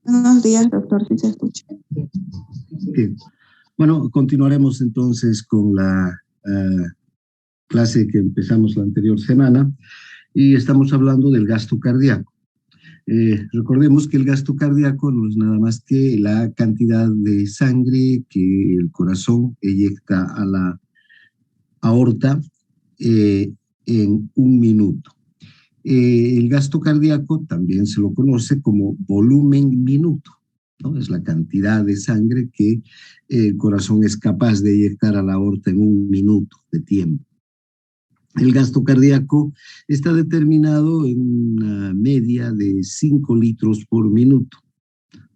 Buenos días, doctor, si se escucha. Bien. Bueno, continuaremos entonces con la clase que empezamos la anterior semana y estamos hablando del gasto cardíaco. Recordemos que el gasto cardíaco no es nada más que la cantidad de sangre que el corazón eyecta a la aorta en un minuto. El gasto cardíaco también se lo conoce como volumen minuto, ¿no? Es la cantidad de sangre que el corazón es capaz de eyectar a la aorta en un minuto de tiempo. El gasto cardíaco está determinado en una media de 5 litros por minuto,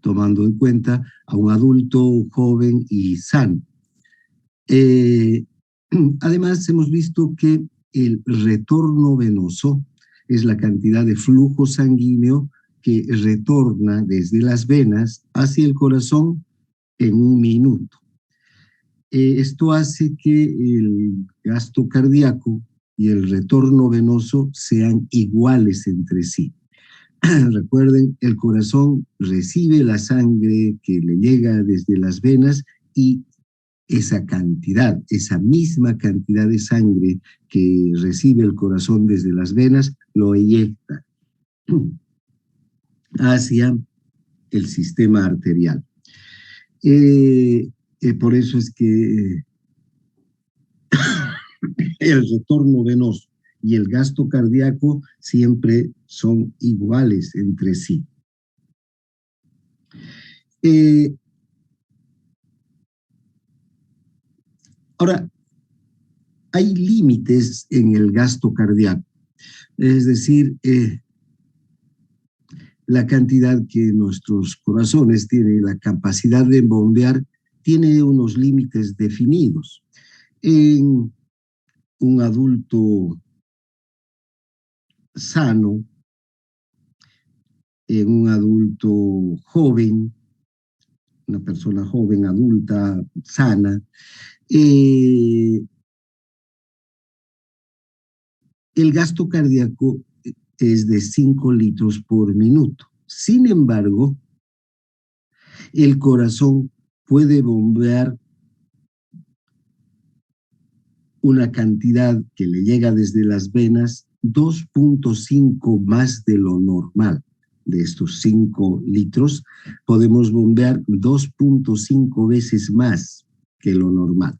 tomando en cuenta a un adulto joven y sano. Además, hemos visto que el retorno venoso es la cantidad de flujo sanguíneo que retorna desde las venas hacia el corazón en un minuto. Esto hace que el gasto cardíaco y el retorno venoso sean iguales entre sí. Recuerden, el corazón recibe la sangre que le llega desde las venas y esa cantidad, esa misma cantidad de sangre que recibe el corazón desde las venas, lo eyecta hacia el sistema arterial. Por eso es que el retorno venoso y el gasto cardíaco siempre son iguales entre sí. Ahora, hay límites en el gasto cardíaco, es decir, la cantidad que nuestros corazones tienen, la capacidad de bombear, tiene unos límites definidos. En un adulto sano, en un adulto joven, una persona joven, adulta, sana, el gasto cardíaco es de 5 litros por minuto. Sin embargo, el corazón puede bombear una cantidad que le llega desde las venas 2.5 más de lo normal. De estos 5 litros, podemos bombear 2.5 veces más que lo normal.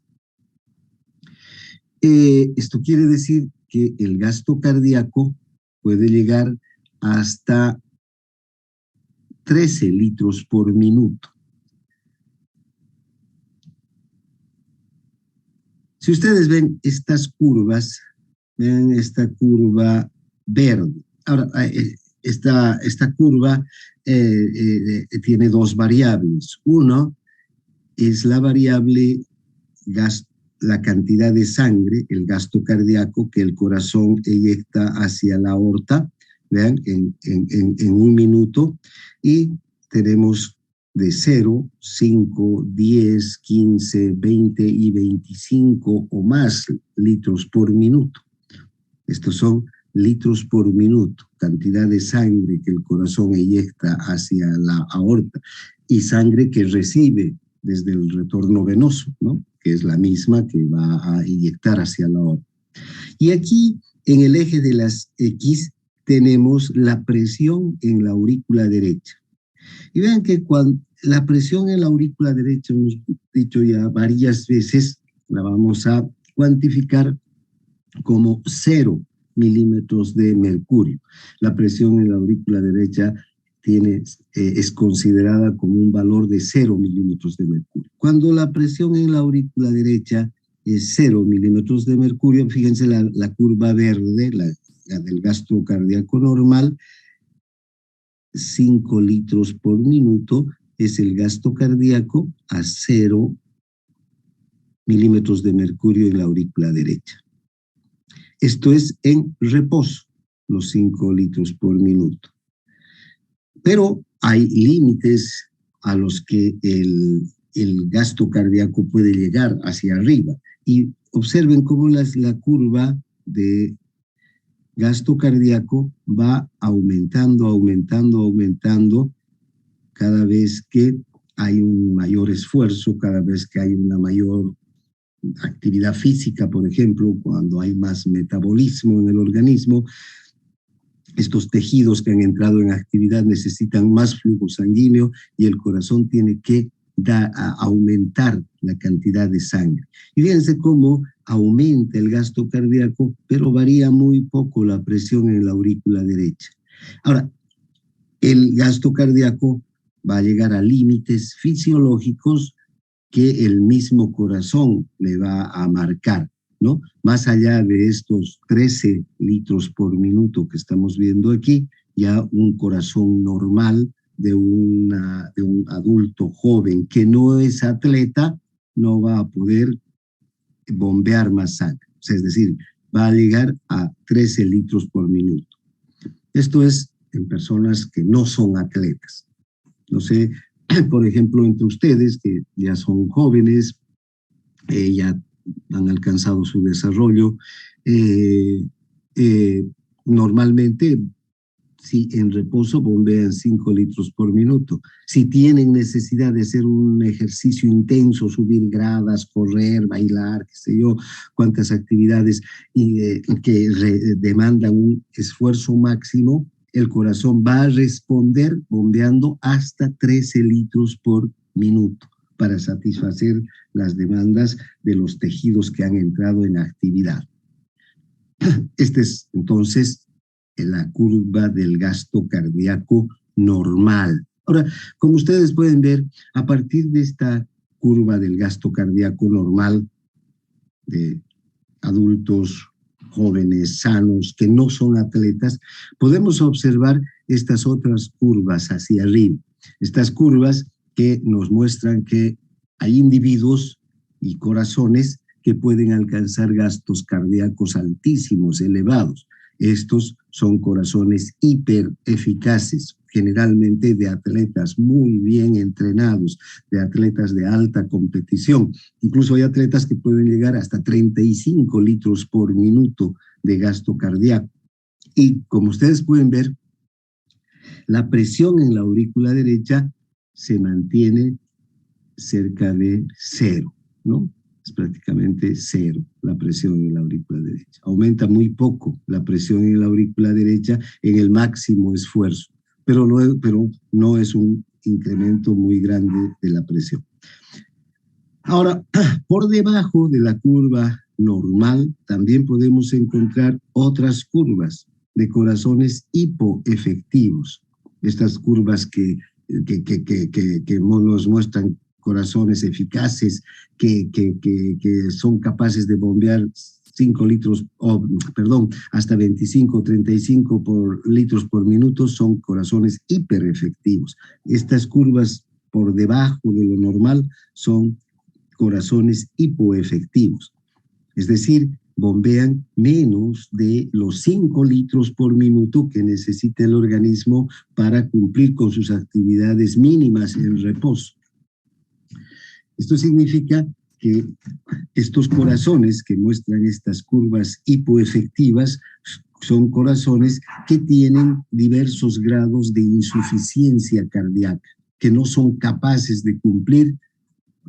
Esto quiere decir que el gasto cardíaco puede llegar hasta 13 litros por minuto. Si ustedes ven estas curvas, ven esta curva verde. Ahora, esta curva tiene dos variables. Uno es la variable la cantidad de sangre, el gasto cardíaco que el corazón eyecta hacia la aorta, vean, en un minuto, y tenemos de 0, 5, 10, 15, 20 y 25 o más litros por minuto. Estos son litros por minuto, cantidad de sangre que el corazón eyecta hacia la aorta y sangre que recibe desde el retorno venoso, ¿no? Que es la misma que va a inyectar hacia la aorta. Y aquí, en el eje de las X, tenemos la presión en la aurícula derecha. Y vean que cuando la presión en la aurícula derecha, hemos dicho ya varias veces, la vamos a cuantificar como 0 milímetros de mercurio. La presión en la aurícula derecha es considerada como un valor de 0 milímetros de mercurio. Cuando la presión en la aurícula derecha es 0 milímetros de mercurio, fíjense la curva verde, la del gasto cardíaco normal, 5 litros por minuto es el gasto cardíaco a 0 milímetros de mercurio en la aurícula derecha. Esto es en reposo, los 5 litros por minuto. Pero hay límites a los que el gasto cardíaco puede llegar hacia arriba. Y observen cómo la curva de gasto cardíaco va aumentando, aumentando, aumentando cada vez que hay un mayor esfuerzo, cada vez que hay una mayor actividad física, por ejemplo, cuando hay más metabolismo en el organismo. Estos tejidos que han entrado en actividad necesitan más flujo sanguíneo y el corazón tiene que aumentar la cantidad de sangre. Y fíjense cómo aumenta el gasto cardíaco, pero varía muy poco la presión en la aurícula derecha. Ahora, el gasto cardíaco va a llegar a límites fisiológicos que el mismo corazón le va a marcar, ¿no? Más allá de estos 13 litros por minuto que estamos viendo aquí, ya un corazón normal de un adulto joven que no es atleta no va a poder bombear más sangre. O sea, es decir, va a llegar a 13 litros por minuto. Esto es en personas que no son atletas. No sé, por ejemplo, entre ustedes que ya son jóvenes, ya han alcanzado su desarrollo, normalmente si en reposo bombean 5 litros por minuto. Si tienen necesidad de hacer un ejercicio intenso, subir gradas, correr, bailar, qué sé yo, cuántas actividades que demandan un esfuerzo máximo, el corazón va a responder bombeando hasta 13 litros por minuto para satisfacer las demandas de los tejidos que han entrado en actividad. Este es entonces la curva del gasto cardíaco normal. Ahora, como ustedes pueden ver, a partir de esta curva del gasto cardíaco normal de adultos jóvenes, sanos, que no son atletas, podemos observar estas otras curvas hacia arriba. Estas curvas que nos muestran que hay individuos y corazones que pueden alcanzar gastos cardíacos altísimos, elevados. Estos son corazones hipereficaces, generalmente de atletas muy bien entrenados, de atletas de alta competición. Incluso hay atletas que pueden llegar hasta 35 litros por minuto de gasto cardíaco. Y como ustedes pueden ver, la presión en la aurícula derecha se mantiene cerca de cero, ¿no? Es prácticamente cero la presión en la aurícula derecha. Aumenta muy poco la presión en la aurícula derecha en el máximo esfuerzo, pero no es un incremento muy grande de la presión. Ahora, por debajo de la curva normal también podemos encontrar otras curvas de corazones hipoefectivos. Estas curvas que nos muestran corazones eficaces que son capaces de bombear 5 litros, hasta 25 o 35 litros por minuto, son corazones hiperefectivos. Estas curvas por debajo de lo normal son corazones hipoefectivos, es decir, bombean menos de los 5 litros por minuto que necesita el organismo para cumplir con sus actividades mínimas en reposo. Esto significa que estos corazones que muestran estas curvas hipoefectivas son corazones que tienen diversos grados de insuficiencia cardíaca, que no son capaces de cumplir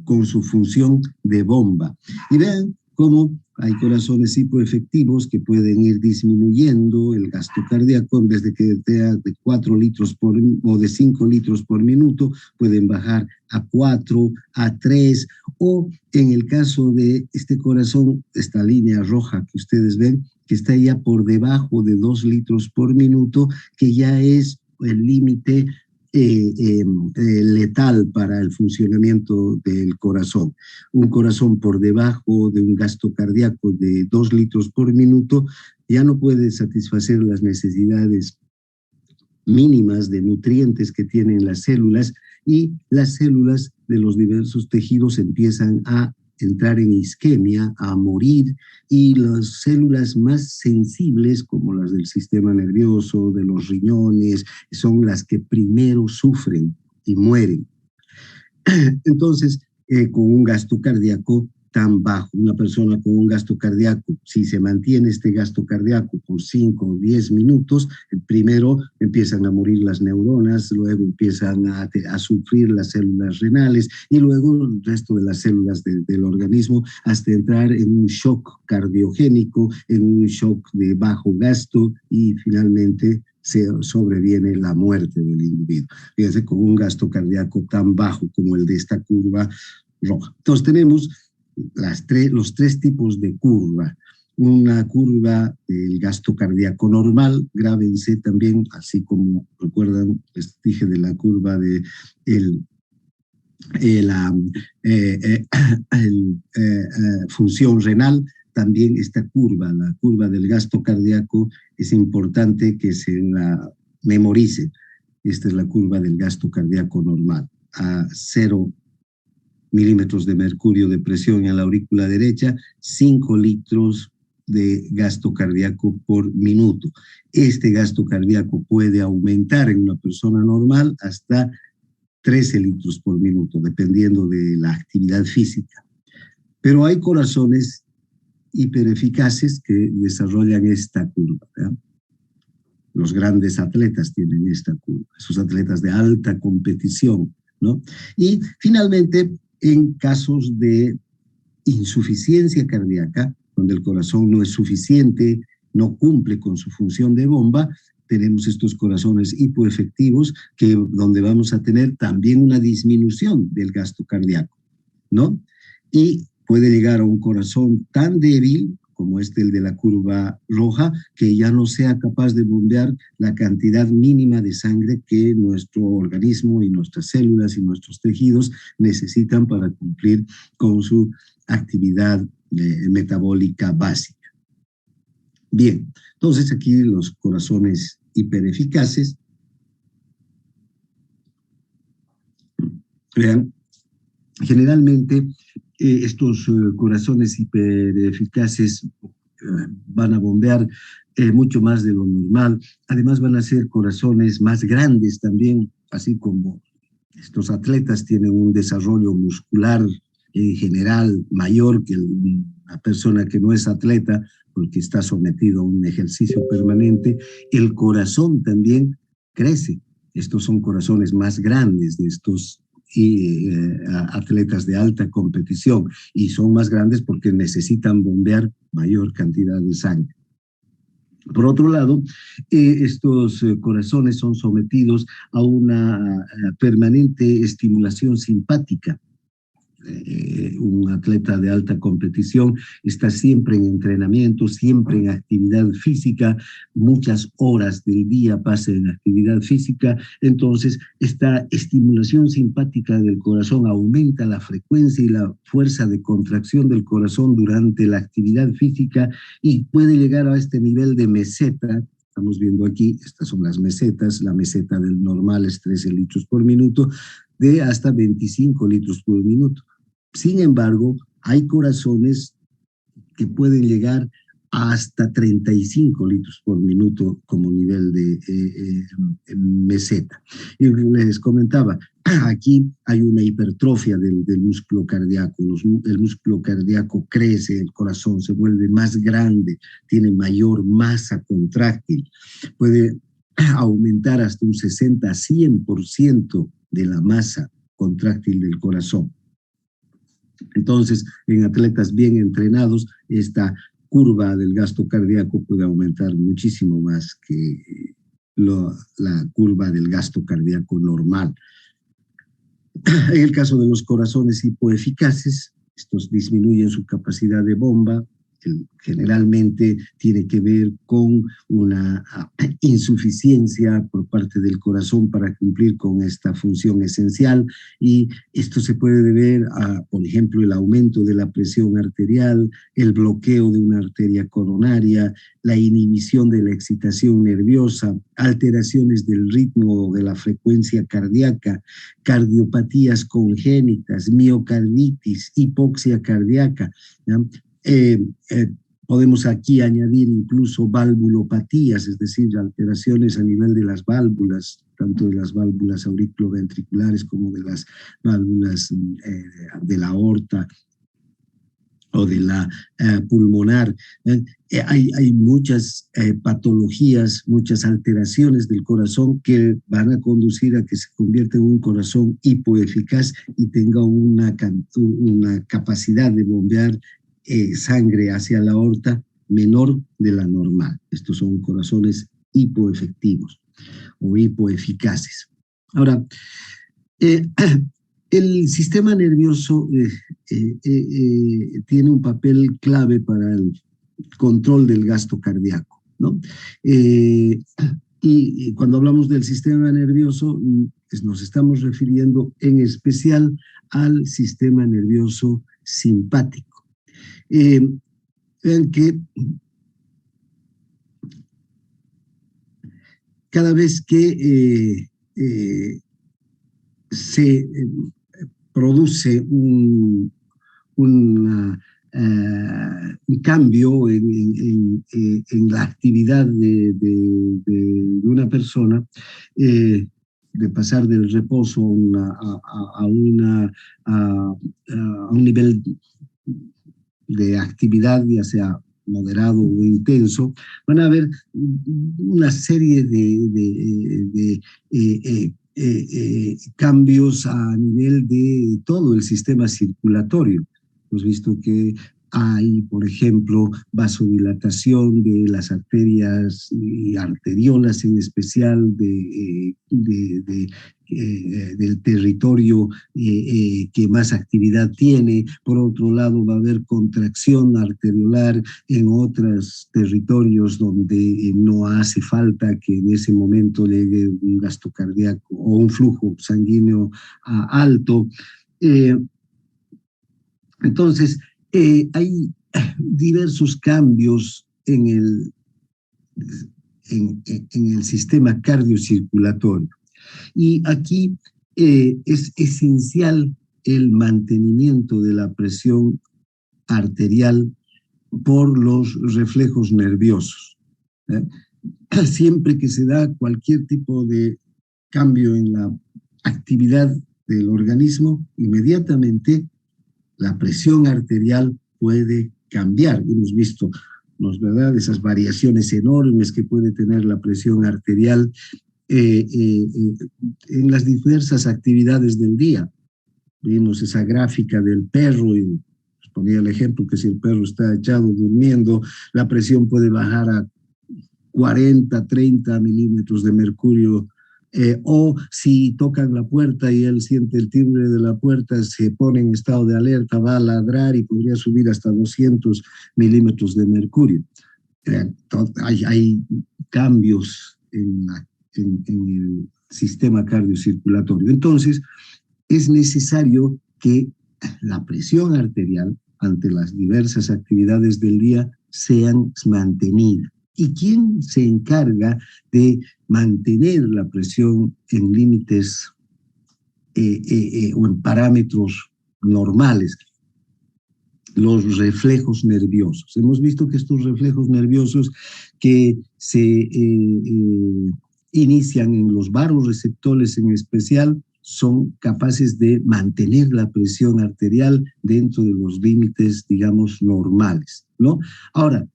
con su función de bomba. Y vean cómo hay corazones hipoefectivos que pueden ir disminuyendo el gasto cardíaco, en vez de que sea de 4 litros o de 5 litros por minuto, pueden bajar a 4, a 3, o en el caso de este corazón, esta línea roja que ustedes ven, que está ya por debajo de 2 litros por minuto, que ya es el límite letal para el funcionamiento del corazón. Un corazón por debajo de un gasto cardíaco de 2 litros por minuto ya no puede satisfacer las necesidades mínimas de nutrientes que tienen las células, y las células de los diversos tejidos empiezan a entrar en isquemia, a morir, y las células más sensibles, como las del sistema nervioso, de los riñones, son las que primero sufren y mueren. Entonces, con un gasto cardíaco tan bajo. Una persona con un gasto cardíaco, si se mantiene este gasto cardíaco por 5 o 10 minutos, primero empiezan a morir las neuronas, luego empiezan a sufrir las células renales y luego el resto de las células del organismo hasta entrar en un shock cardiogénico, en un shock de bajo gasto y finalmente se sobreviene la muerte del individuo. Fíjense, con un gasto cardíaco tan bajo como el de esta curva roja. Entonces tenemos los tres tipos de curva. Una curva del gasto cardíaco normal, grábense también, así como recuerdan, les dije de la curva de función renal, también esta curva, la curva del gasto cardíaco, es importante que se la memorice. Esta es la curva del gasto cardíaco normal. A 0 milímetros de mercurio de presión en la aurícula derecha, 5 litros de gasto cardíaco por minuto. Este gasto cardíaco puede aumentar en una persona normal hasta 13 litros por minuto, dependiendo de la actividad física. Pero hay corazones hipereficaces que desarrollan esta curva, ¿verdad? Los grandes atletas tienen esta curva, esos atletas de alta competición, ¿no? Y finalmente, en casos de insuficiencia cardíaca, donde el corazón no es suficiente, no cumple con su función de bomba, tenemos estos corazones hipoefectivos donde vamos a tener también una disminución del gasto cardíaco, ¿no? Y puede llegar a un corazón tan débil como el de la curva roja, que ya no sea capaz de bombear la cantidad mínima de sangre que nuestro organismo y nuestras células y nuestros tejidos necesitan para cumplir con su actividad metabólica básica. Bien, entonces aquí los corazones hipereficaces. Vean, generalmente estos corazones hipereficaces van a bombear mucho más de lo normal. Además van a ser corazones más grandes también, así como estos atletas tienen un desarrollo muscular en general mayor que una persona que no es atleta, porque está sometido a un ejercicio permanente. El corazón también crece. Estos son corazones más grandes de estos atletas de alta competición, y son más grandes porque necesitan bombear mayor cantidad de sangre. Por otro lado, estos corazones son sometidos a una permanente estimulación simpática. Un atleta de alta competición está siempre en entrenamiento, siempre en actividad física, muchas horas del día pasa en actividad física. Entonces esta estimulación simpática del corazón aumenta la frecuencia y la fuerza de contracción del corazón durante la actividad física y puede llegar a este nivel de meseta. Estamos viendo aquí, estas son las mesetas, la meseta del normal es 13 litros por minuto, de hasta 25 litros por minuto. Sin embargo, hay corazones que pueden llegar hasta 35 litros por minuto como nivel de meseta. Y les comentaba, aquí hay una hipertrofia del músculo cardíaco. El músculo cardíaco crece, el corazón se vuelve más grande, tiene mayor masa contráctil, puede aumentar hasta un 60-100% de la masa contráctil del corazón. Entonces, en atletas bien entrenados, esta curva del gasto cardíaco puede aumentar muchísimo más que la curva del gasto cardíaco normal. En el caso de los corazones hipoeficaces, estos disminuyen su capacidad de bomba. Generalmente tiene que ver con una insuficiencia por parte del corazón para cumplir con esta función esencial, y esto se puede deber a, por ejemplo, el aumento de la presión arterial, el bloqueo de una arteria coronaria, la inhibición de la excitación nerviosa, alteraciones del ritmo o de la frecuencia cardíaca, cardiopatías congénitas, miocarditis, hipoxia cardíaca, ¿ya? Podemos aquí añadir incluso valvulopatías, es decir, alteraciones a nivel de las válvulas, tanto de las válvulas auriculoventriculares como de las válvulas de la aorta. o de la pulmonar. Hay muchas patologías, muchas alteraciones del corazón que van a conducir a que se convierta en un corazón hipoeficaz y tenga una capacidad de bombear sangre hacia la aorta menor de la normal. Estos son corazones hipoefectivos o hipoeficaces. Ahora, el sistema nervioso tiene un papel clave para el control del gasto cardíaco, ¿no? Y cuando hablamos del sistema nervioso, pues nos estamos refiriendo en especial al sistema nervioso simpático. Vean que cada vez que se produce un cambio en la actividad de una persona, de pasar del reposo a un nivel de actividad, ya sea moderado o intenso, van a haber una serie de cambios a nivel de todo el sistema circulatorio. Hemos visto que hay, por ejemplo, vasodilatación de las arterias y arteriolas, en especial del territorio que más actividad tiene. Por otro lado, va a haber contracción arteriolar en otros territorios donde no hace falta que en ese momento llegue un gasto cardíaco o un flujo sanguíneo alto. Entonces, hay diversos cambios en el sistema cardiocirculatorio. Y aquí es esencial el mantenimiento de la presión arterial por los reflejos nerviosos. Siempre que se da cualquier tipo de cambio en la actividad del organismo, inmediatamente la presión arterial puede cambiar. Hemos visto, ¿no es verdad?, esas variaciones enormes que puede tener la presión arterial en las diversas actividades del día. Vimos esa gráfica del perro y ponía el ejemplo que si el perro está echado durmiendo, la presión puede bajar a 40, 30 milímetros de mercurio, o si tocan la puerta y él siente el timbre de la puerta, se pone en estado de alerta, va a ladrar y podría subir hasta 200 milímetros de mercurio. Hay cambios en el sistema cardiocirculatorio. Entonces, es necesario que la presión arterial ante las diversas actividades del día sean mantenidas. ¿Y quién se encarga de mantener la presión en límites o en parámetros normales? Los reflejos nerviosos. Hemos visto que estos reflejos nerviosos que se inician en los vasoreceptores en especial son capaces de mantener la presión arterial dentro de los límites, digamos, normales, ¿no? Ahora,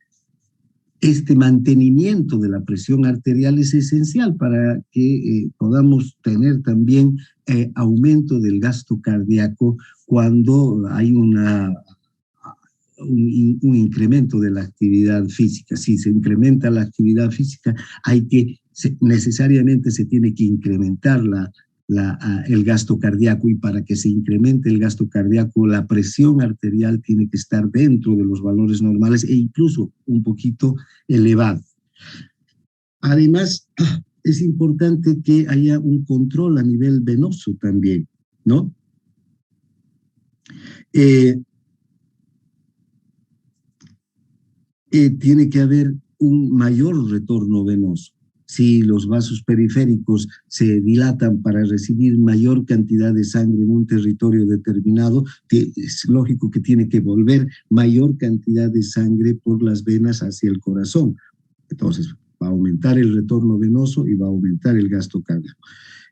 este mantenimiento de la presión arterial es esencial para que podamos tener también aumento del gasto cardíaco cuando hay un incremento de la actividad física. Si se incrementa la actividad física, necesariamente se tiene que incrementar el gasto cardíaco, y para que se incremente el gasto cardíaco, la presión arterial tiene que estar dentro de los valores normales e incluso un poquito elevado. Además, es importante que haya un control a nivel venoso también, ¿no? Tiene que haber un mayor retorno venoso. Si los vasos periféricos se dilatan para recibir mayor cantidad de sangre en un territorio determinado, es lógico que tiene que volver mayor cantidad de sangre por las venas hacia el corazón. Entonces, va a aumentar el retorno venoso y va a aumentar el gasto cardíaco.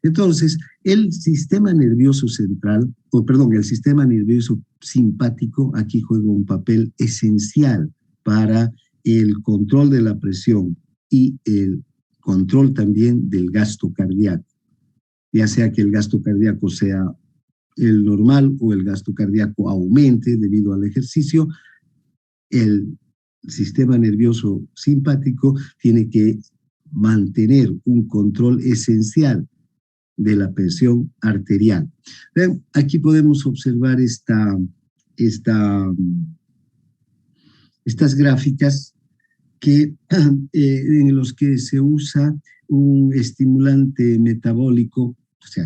Entonces, el sistema nervioso central, el sistema nervioso simpático aquí juega un papel esencial para el control de la presión y el control también del gasto cardíaco, ya sea que el gasto cardíaco sea el normal o el gasto cardíaco aumente debido al ejercicio. El sistema nervioso simpático tiene que mantener un control esencial de la presión arterial. Ven, aquí podemos observar estas gráficas en los que se usa un estimulante metabólico, o sea,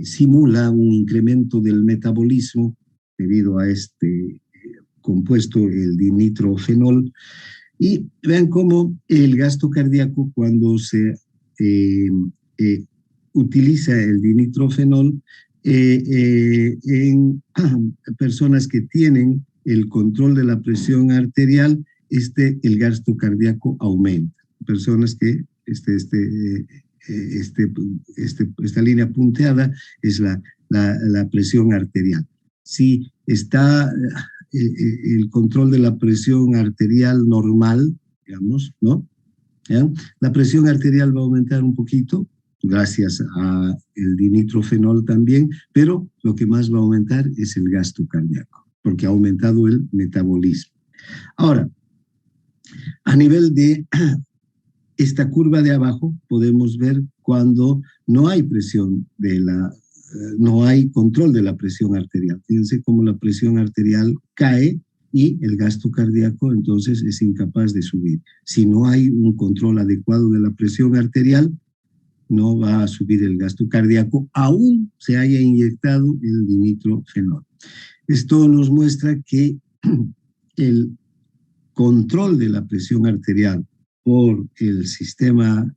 simula un incremento del metabolismo debido a este compuesto, el dinitrofenol, y vean cómo el gasto cardíaco, cuando se utiliza el dinitrofenol en personas que tienen el control de la presión arterial, el gasto cardíaco aumenta. Personas que esta línea punteada es la presión arterial. Si está el control de la presión arterial normal, digamos, ¿no? ¿Ya? La presión arterial va a aumentar un poquito, gracias al dinitrofenol también, pero lo que más va a aumentar es el gasto cardíaco, porque ha aumentado el metabolismo. Ahora, a nivel de esta curva de abajo, podemos ver cuando no hay presión no hay control de la presión arterial. Fíjense cómo la presión arterial cae y el gasto cardíaco entonces es incapaz de subir. Si no hay un control adecuado de la presión arterial, no va a subir el gasto cardíaco, aún se haya inyectado el dinitrofenol. Esto nos muestra que el control de la presión arterial por el sistema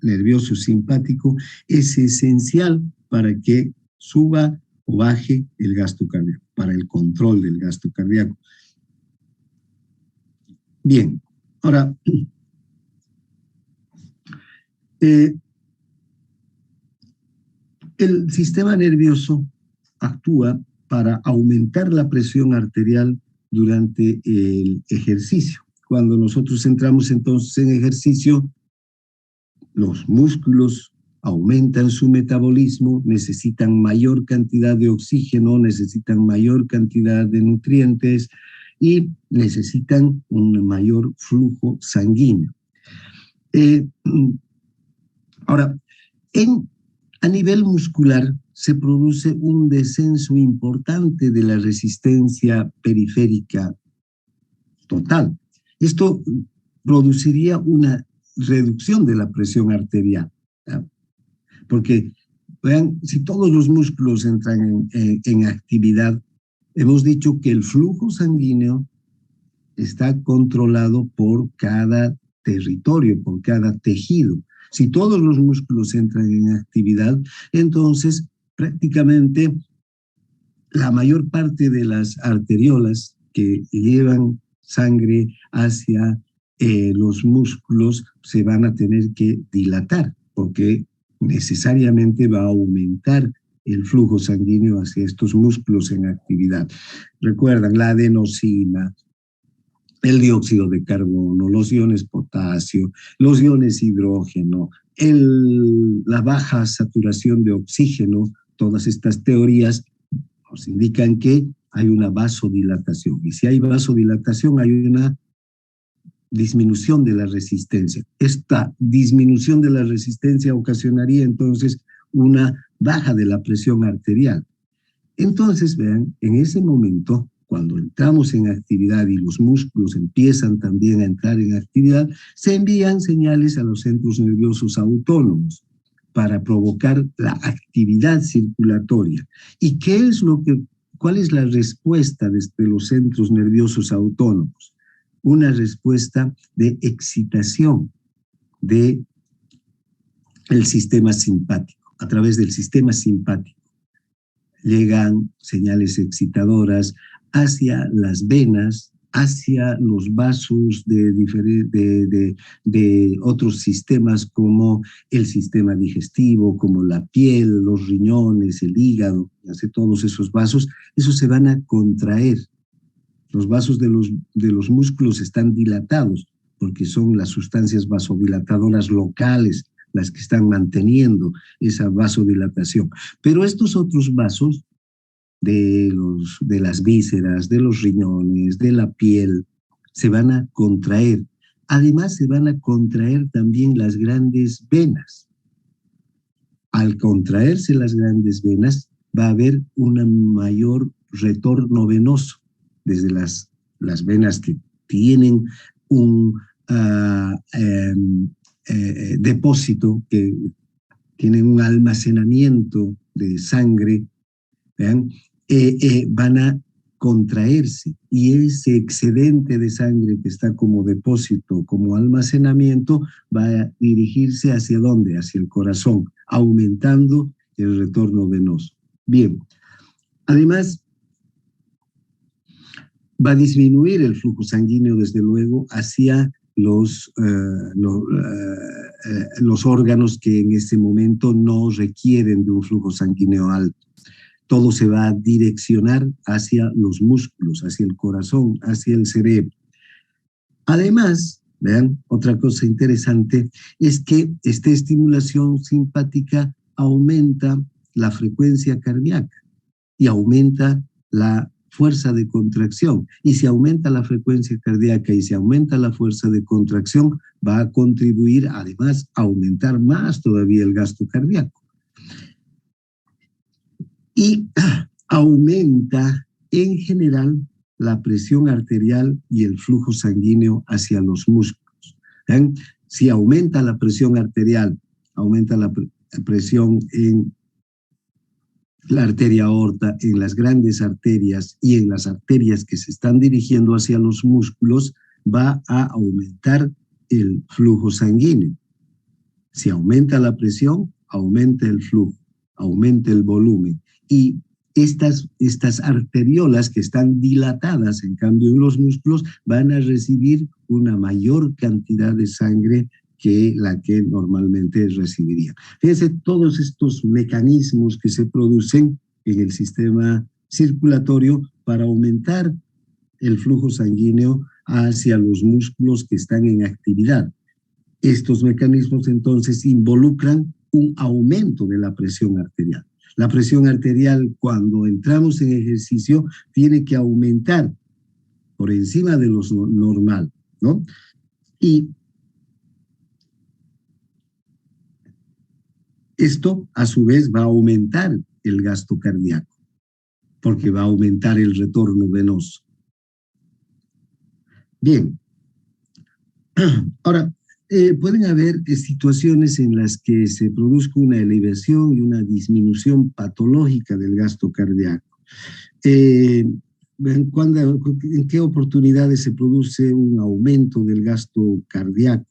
nervioso simpático es esencial para que suba o baje el gasto cardíaco, para el control del gasto cardíaco. Bien, ahora, el sistema nervioso actúa para aumentar la presión arterial durante el ejercicio. Cuando nosotros entramos entonces en ejercicio, los músculos aumentan su metabolismo, necesitan mayor cantidad de oxígeno, necesitan mayor cantidad de nutrientes y necesitan un mayor flujo sanguíneo. Ahora, a nivel muscular se produce un descenso importante de la resistencia periférica total. Esto produciría una reducción de la presión arterial, ¿ya? Porque, vean, si todos los músculos entran en actividad, hemos dicho que el flujo sanguíneo está controlado por cada territorio, por cada tejido. Si todos los músculos entran en actividad, entonces prácticamente la mayor parte de las arteriolas que llevan sangre hacia los músculos se van a tener que dilatar, porque necesariamente va a aumentar el flujo sanguíneo hacia estos músculos en actividad. Recuerdan, la adenosina, el dióxido de carbono, los iones potasio, los iones hidrógeno, la baja saturación de oxígeno, todas estas teorías nos indican que hay una vasodilatación. Y si hay vasodilatación, hay una disminución de la resistencia. Esta disminución de la resistencia ocasionaría entonces una baja de la presión arterial. Entonces, vean, en ese momento, cuando entramos en actividad y los músculos empiezan también a entrar en actividad, se envían señales a los centros nerviosos autónomos para provocar la actividad circulatoria. ¿Y cuál es la respuesta desde los centros nerviosos autónomos? Una respuesta de excitación del sistema simpático. A través del sistema simpático llegan señales excitadoras hacia las venas hacia los vasos de otros sistemas como el sistema digestivo, como la piel, los riñones, el hígado, hacia todos esos vasos, esos se van a contraer. Los vasos de los músculos están dilatados porque son las sustancias vasodilatadoras locales las que están manteniendo esa vasodilatación. Pero estos otros vasos de las vísceras, de los riñones, de la piel, se van a contraer. Además, se van a contraer también las grandes venas. Al contraerse las grandes venas, va a haber un mayor retorno venoso, desde las venas que tienen un depósito, que tienen un almacenamiento de sangre, ¿vean? Van a contraerse, y ese excedente de sangre que está como depósito, como almacenamiento, va a dirigirse ¿hacia dónde? Hacia el corazón, aumentando el retorno venoso. Bien, además va a disminuir el flujo sanguíneo, desde luego, hacia los órganos que en este momento no requieren de un flujo sanguíneo alto. Todo se va a direccionar hacia los músculos, hacia el corazón, hacia el cerebro. Además, vean, otra cosa interesante es que esta estimulación simpática aumenta la frecuencia cardíaca y aumenta la fuerza de contracción. Y si aumenta la frecuencia cardíaca y si aumenta la fuerza de contracción, va a contribuir además a aumentar más todavía el gasto cardíaco. Y aumenta en general la presión arterial y el flujo sanguíneo hacia los músculos. ¿Ven? Si aumenta la presión arterial, aumenta la presión en la arteria aorta, en las grandes arterias y en las arterias que se están dirigiendo hacia los músculos, va a aumentar el flujo sanguíneo. Si aumenta la presión, aumenta el flujo, aumenta el volumen. Y estas arteriolas que están dilatadas, en cambio, en los músculos, van a recibir una mayor cantidad de sangre que la que normalmente recibirían. Fíjense todos estos mecanismos que se producen en el sistema circulatorio para aumentar el flujo sanguíneo hacia los músculos que están en actividad. Estos mecanismos entonces involucran un aumento de la presión arterial. La presión arterial, cuando entramos en ejercicio, tiene que aumentar por encima de lo normal, ¿no? Y esto, a su vez, va a aumentar el gasto cardíaco, porque va a aumentar el retorno venoso. Bien. Ahora, pueden haber situaciones en las que se produzca una elevación y una disminución patológica del gasto cardíaco. ¿En qué oportunidades se produce un aumento del gasto cardíaco?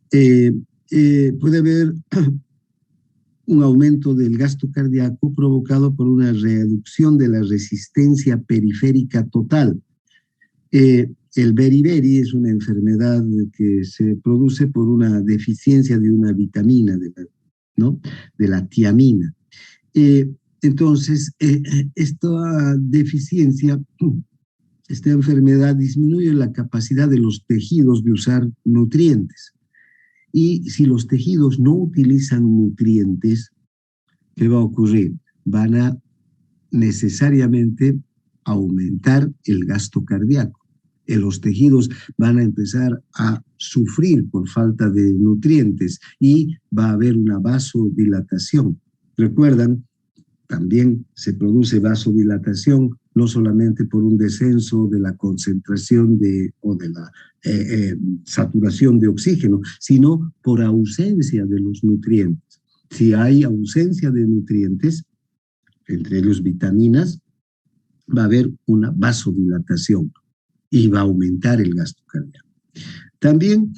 Puede haber un aumento del gasto cardíaco provocado por una reducción de la resistencia periférica total. El beriberi es una enfermedad que se produce por una deficiencia de una vitamina, de la tiamina. Entonces, esta deficiencia, esta enfermedad disminuye la capacidad de los tejidos de usar nutrientes. Y si los tejidos no utilizan nutrientes, ¿qué va a ocurrir? Van a necesariamente aumentar el gasto cardíaco. Los tejidos van a empezar a sufrir por falta de nutrientes y va a haber una vasodilatación. ¿Recuerdan? También se produce vasodilatación no solamente por un descenso de la concentración o de la saturación de oxígeno, sino por ausencia de los nutrientes. Si hay ausencia de nutrientes, entre ellos vitaminas, va a haber una vasodilatación y va a aumentar el gasto cardíaco. También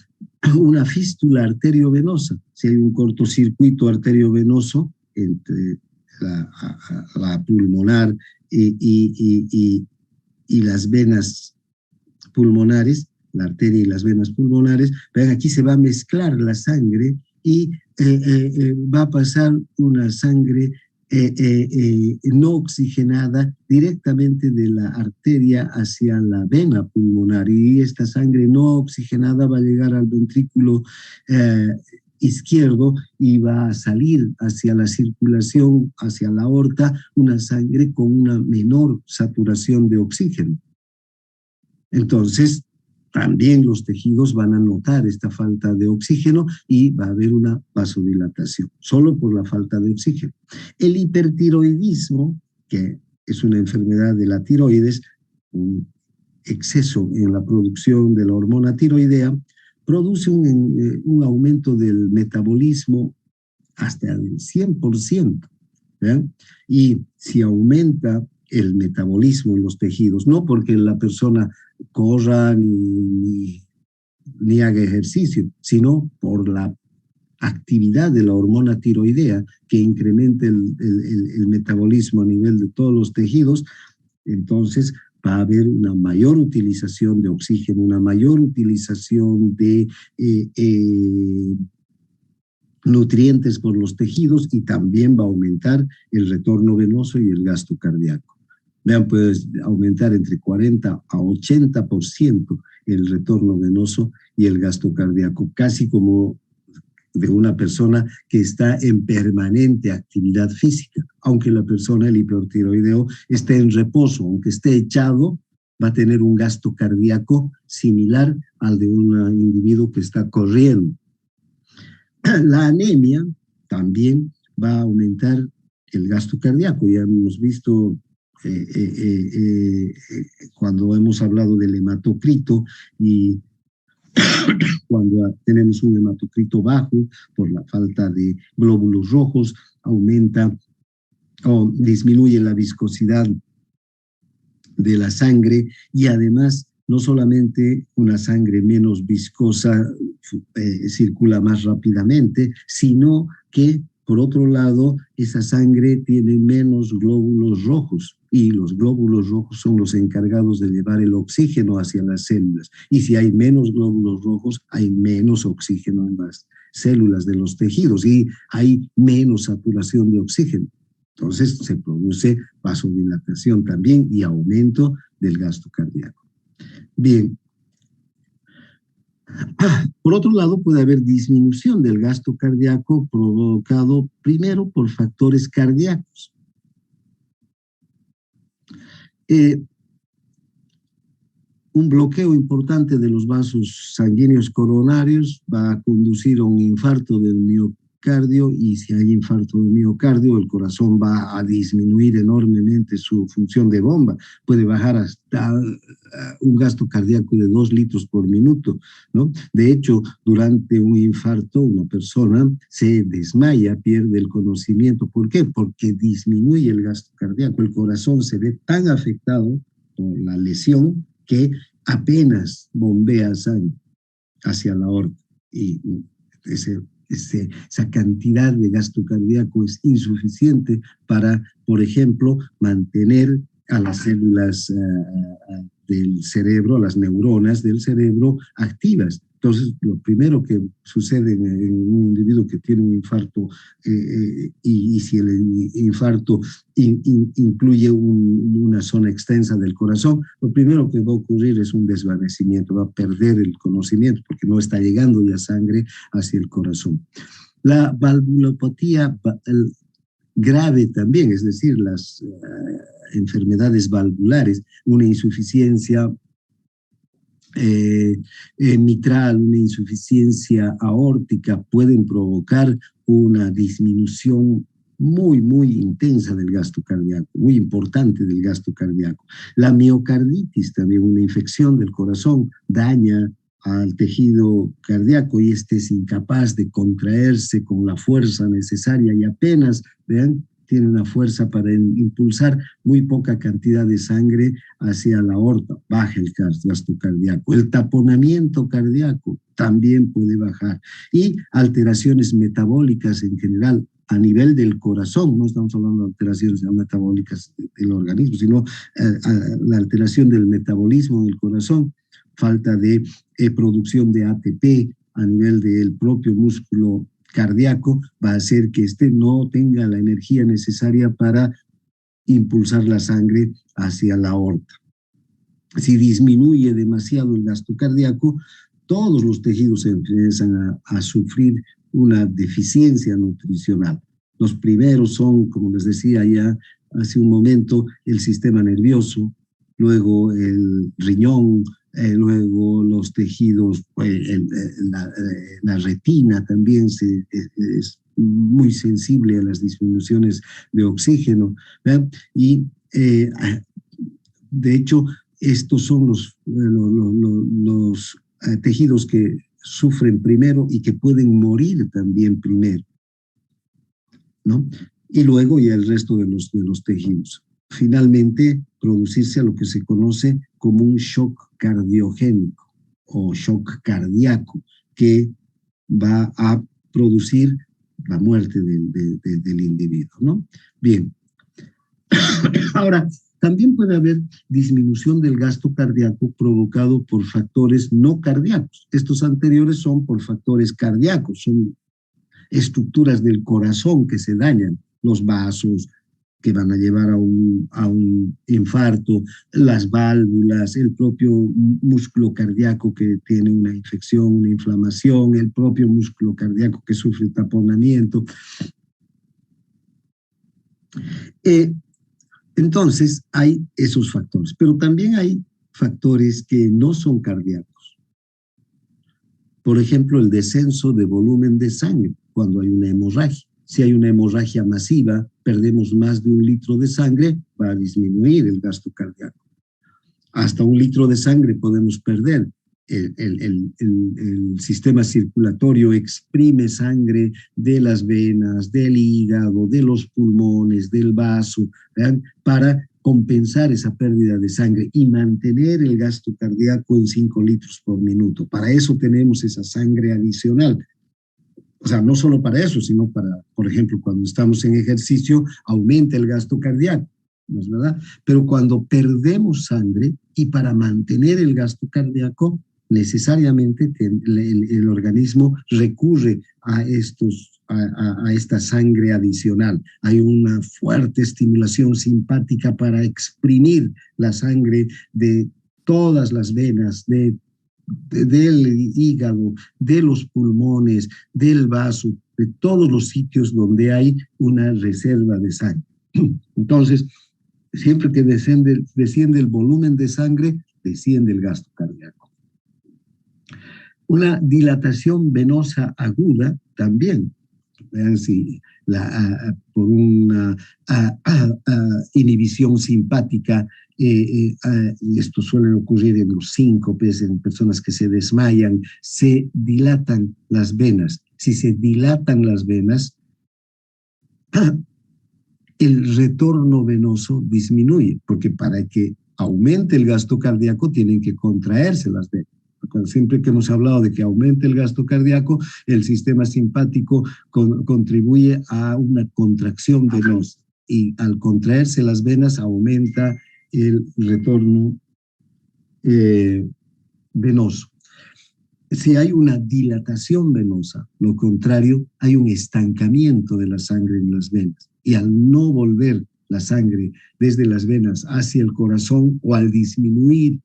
una fístula arteriovenosa. Si hay un cortocircuito arteriovenoso entre la pulmonar y las venas pulmonares, la arteria y las venas pulmonares. Vean, aquí se va a mezclar la sangre y va a pasar una sangre no oxigenada directamente de la arteria hacia la vena pulmonar, y esta sangre no oxigenada va a llegar al ventrículo izquierdo y va a salir hacia la circulación, hacia la aorta, una sangre con una menor saturación de oxígeno. Entonces, también los tejidos van a notar esta falta de oxígeno y va a haber una vasodilatación, solo por la falta de oxígeno. El hipertiroidismo, que es una enfermedad de la tiroides, un exceso en la producción de la hormona tiroidea, produce un aumento del metabolismo hasta el 100%. ¿Ya? Y si aumenta el metabolismo en los tejidos, no porque la persona corra ni haga ejercicio, sino por la actividad de la hormona tiroidea que incrementa el metabolismo a nivel de todos los tejidos, entonces va a haber una mayor utilización de oxígeno, una mayor utilización de nutrientes por los tejidos, y también va a aumentar el retorno venoso y el gasto cardíaco. Vean, puede aumentar entre 40 a 80% el retorno venoso y el gasto cardíaco, casi como de una persona que está en permanente actividad física. Aunque la persona, el hipertiroideo, esté en reposo, aunque esté echado, va a tener un gasto cardíaco similar al de un individuo que está corriendo. La anemia también va a aumentar el gasto cardíaco. Ya hemos visto cuando hemos hablado del hematocrito, y cuando tenemos un hematocrito bajo por la falta de glóbulos rojos, aumenta o disminuye la viscosidad de la sangre, y además no solamente una sangre menos viscosa circula más rápidamente, sino que por otro lado esa sangre tiene menos glóbulos rojos, y los glóbulos rojos son los encargados de llevar el oxígeno hacia las células, y si hay menos glóbulos rojos hay menos oxígeno en las células de los tejidos y hay menos saturación de oxígeno. Entonces se produce vasodilatación también y aumento del gasto cardíaco. Bien. Por otro lado, puede haber disminución del gasto cardíaco provocado primero por factores cardíacos. Un bloqueo importante de los vasos sanguíneos coronarios va a conducir a un infarto del miocardio, y si hay infarto del miocardio, el corazón va a disminuir enormemente su función de bomba. Puede bajar hasta un gasto cardíaco de 2 litros por minuto, ¿no? De hecho, durante un infarto, una persona se desmaya, pierde el conocimiento. ¿Por qué? Porque disminuye el gasto cardíaco. El corazón se ve tan afectado por la lesión que apenas bombea sangre hacia la aorta, y esa cantidad de gasto cardíaco es insuficiente para, por ejemplo, mantener a las células del cerebro, las neuronas del cerebro activas. Entonces, lo primero que sucede en un individuo que tiene un infarto, y si el infarto incluye una zona extensa del corazón, lo primero que va a ocurrir es un desvanecimiento, va a perder el conocimiento porque no está llegando ya sangre hacia el corazón. La valvulopatía grave también, es decir, las enfermedades valvulares, una insuficiencia mitral, una insuficiencia aórtica, pueden provocar una disminución muy, muy intensa del gasto cardíaco, muy importante del gasto cardíaco. La miocarditis, también una infección del corazón, daña al tejido cardíaco y este es incapaz de contraerse con la fuerza necesaria, y apenas, vean, tiene una fuerza para impulsar muy poca cantidad de sangre hacia la aorta, baja el gasto cardíaco. El taponamiento cardíaco también puede bajar, y alteraciones metabólicas en general a nivel del corazón, no estamos hablando de alteraciones metabólicas del organismo, sino la alteración del metabolismo del corazón falta de producción de ATP a nivel del propio músculo cardíaco, va a hacer que este no tenga la energía necesaria para impulsar la sangre hacia la aorta. Si disminuye demasiado el gasto cardíaco, todos los tejidos empiezan a sufrir una deficiencia nutricional. Los primeros son, como les decía ya hace un momento, el sistema nervioso, luego el riñón, luego los tejidos, la retina también es muy sensible a las disminuciones de oxígeno, ¿verdad? Y de hecho, estos son los tejidos que sufren primero y que pueden morir también primero, ¿no? Y luego ya el resto de los tejidos. Finalmente, producirse a lo que se conoce como un shock cardiogénico o shock cardíaco, que va a producir la muerte del individuo, ¿no? Bien. Ahora, también puede haber disminución del gasto cardíaco provocado por factores no cardíacos. Estos anteriores son por factores cardíacos, son estructuras del corazón que se dañan, los vasos que van a llevar a un infarto, las válvulas, el propio músculo cardíaco que tiene una infección, una inflamación, el propio músculo cardíaco que sufre taponamiento. Entonces, hay esos factores, pero también hay factores que no son cardíacos. Por ejemplo, el descenso de volumen de sangre cuando hay una hemorragia. Si hay una hemorragia masiva, perdemos más de 1 litro de sangre, va a disminuir el gasto cardíaco. Hasta 1 litro de sangre podemos perder. El sistema circulatorio exprime sangre de las venas, del hígado, de los pulmones, del vaso, ¿verdad? Para compensar esa pérdida de sangre y mantener el gasto cardíaco en 5 litros por minuto. Para eso tenemos esa sangre adicional. O sea, no solo para eso, sino para, por ejemplo, cuando estamos en ejercicio, aumenta el gasto cardíaco, ¿no es verdad? Pero cuando perdemos sangre y para mantener el gasto cardíaco, necesariamente el organismo recurre a esta sangre adicional. Hay una fuerte estimulación simpática para exprimir la sangre de todas las venas, del hígado, de los pulmones, del vaso, de todos los sitios donde hay una reserva de sangre. Entonces, siempre que desciende el volumen de sangre, desciende el gasto cardíaco. Una dilatación venosa aguda también, vean si por una inhibición simpática, esto suele ocurrir en los síncopes, en personas que se desmayan, se dilatan las venas. Si se dilatan las venas, el retorno venoso disminuye, porque para que aumente el gasto cardíaco tienen que contraerse las venas. Siempre que hemos hablado de que aumente el gasto cardíaco, el sistema simpático contribuye a una contracción venosa y al contraerse las venas aumenta el retorno venoso. Si hay una dilatación venosa, lo contrario, hay un estancamiento de la sangre en las venas. Y al no volver la sangre desde las venas hacia el corazón o al disminuir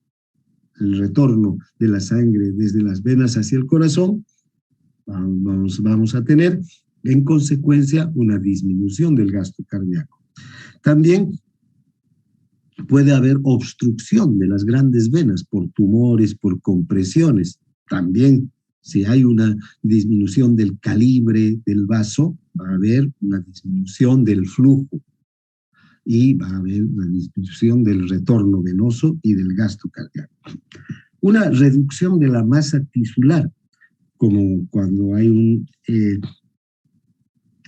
el retorno de la sangre desde las venas hacia el corazón, vamos a tener en consecuencia una disminución del gasto cardíaco. También puede haber obstrucción de las grandes venas por tumores, por compresiones. También, si hay una disminución del calibre del vaso, va a haber una disminución del flujo y va a haber una disminución del retorno venoso y del gasto cardíaco. Una reducción de la masa tisular, como cuando hay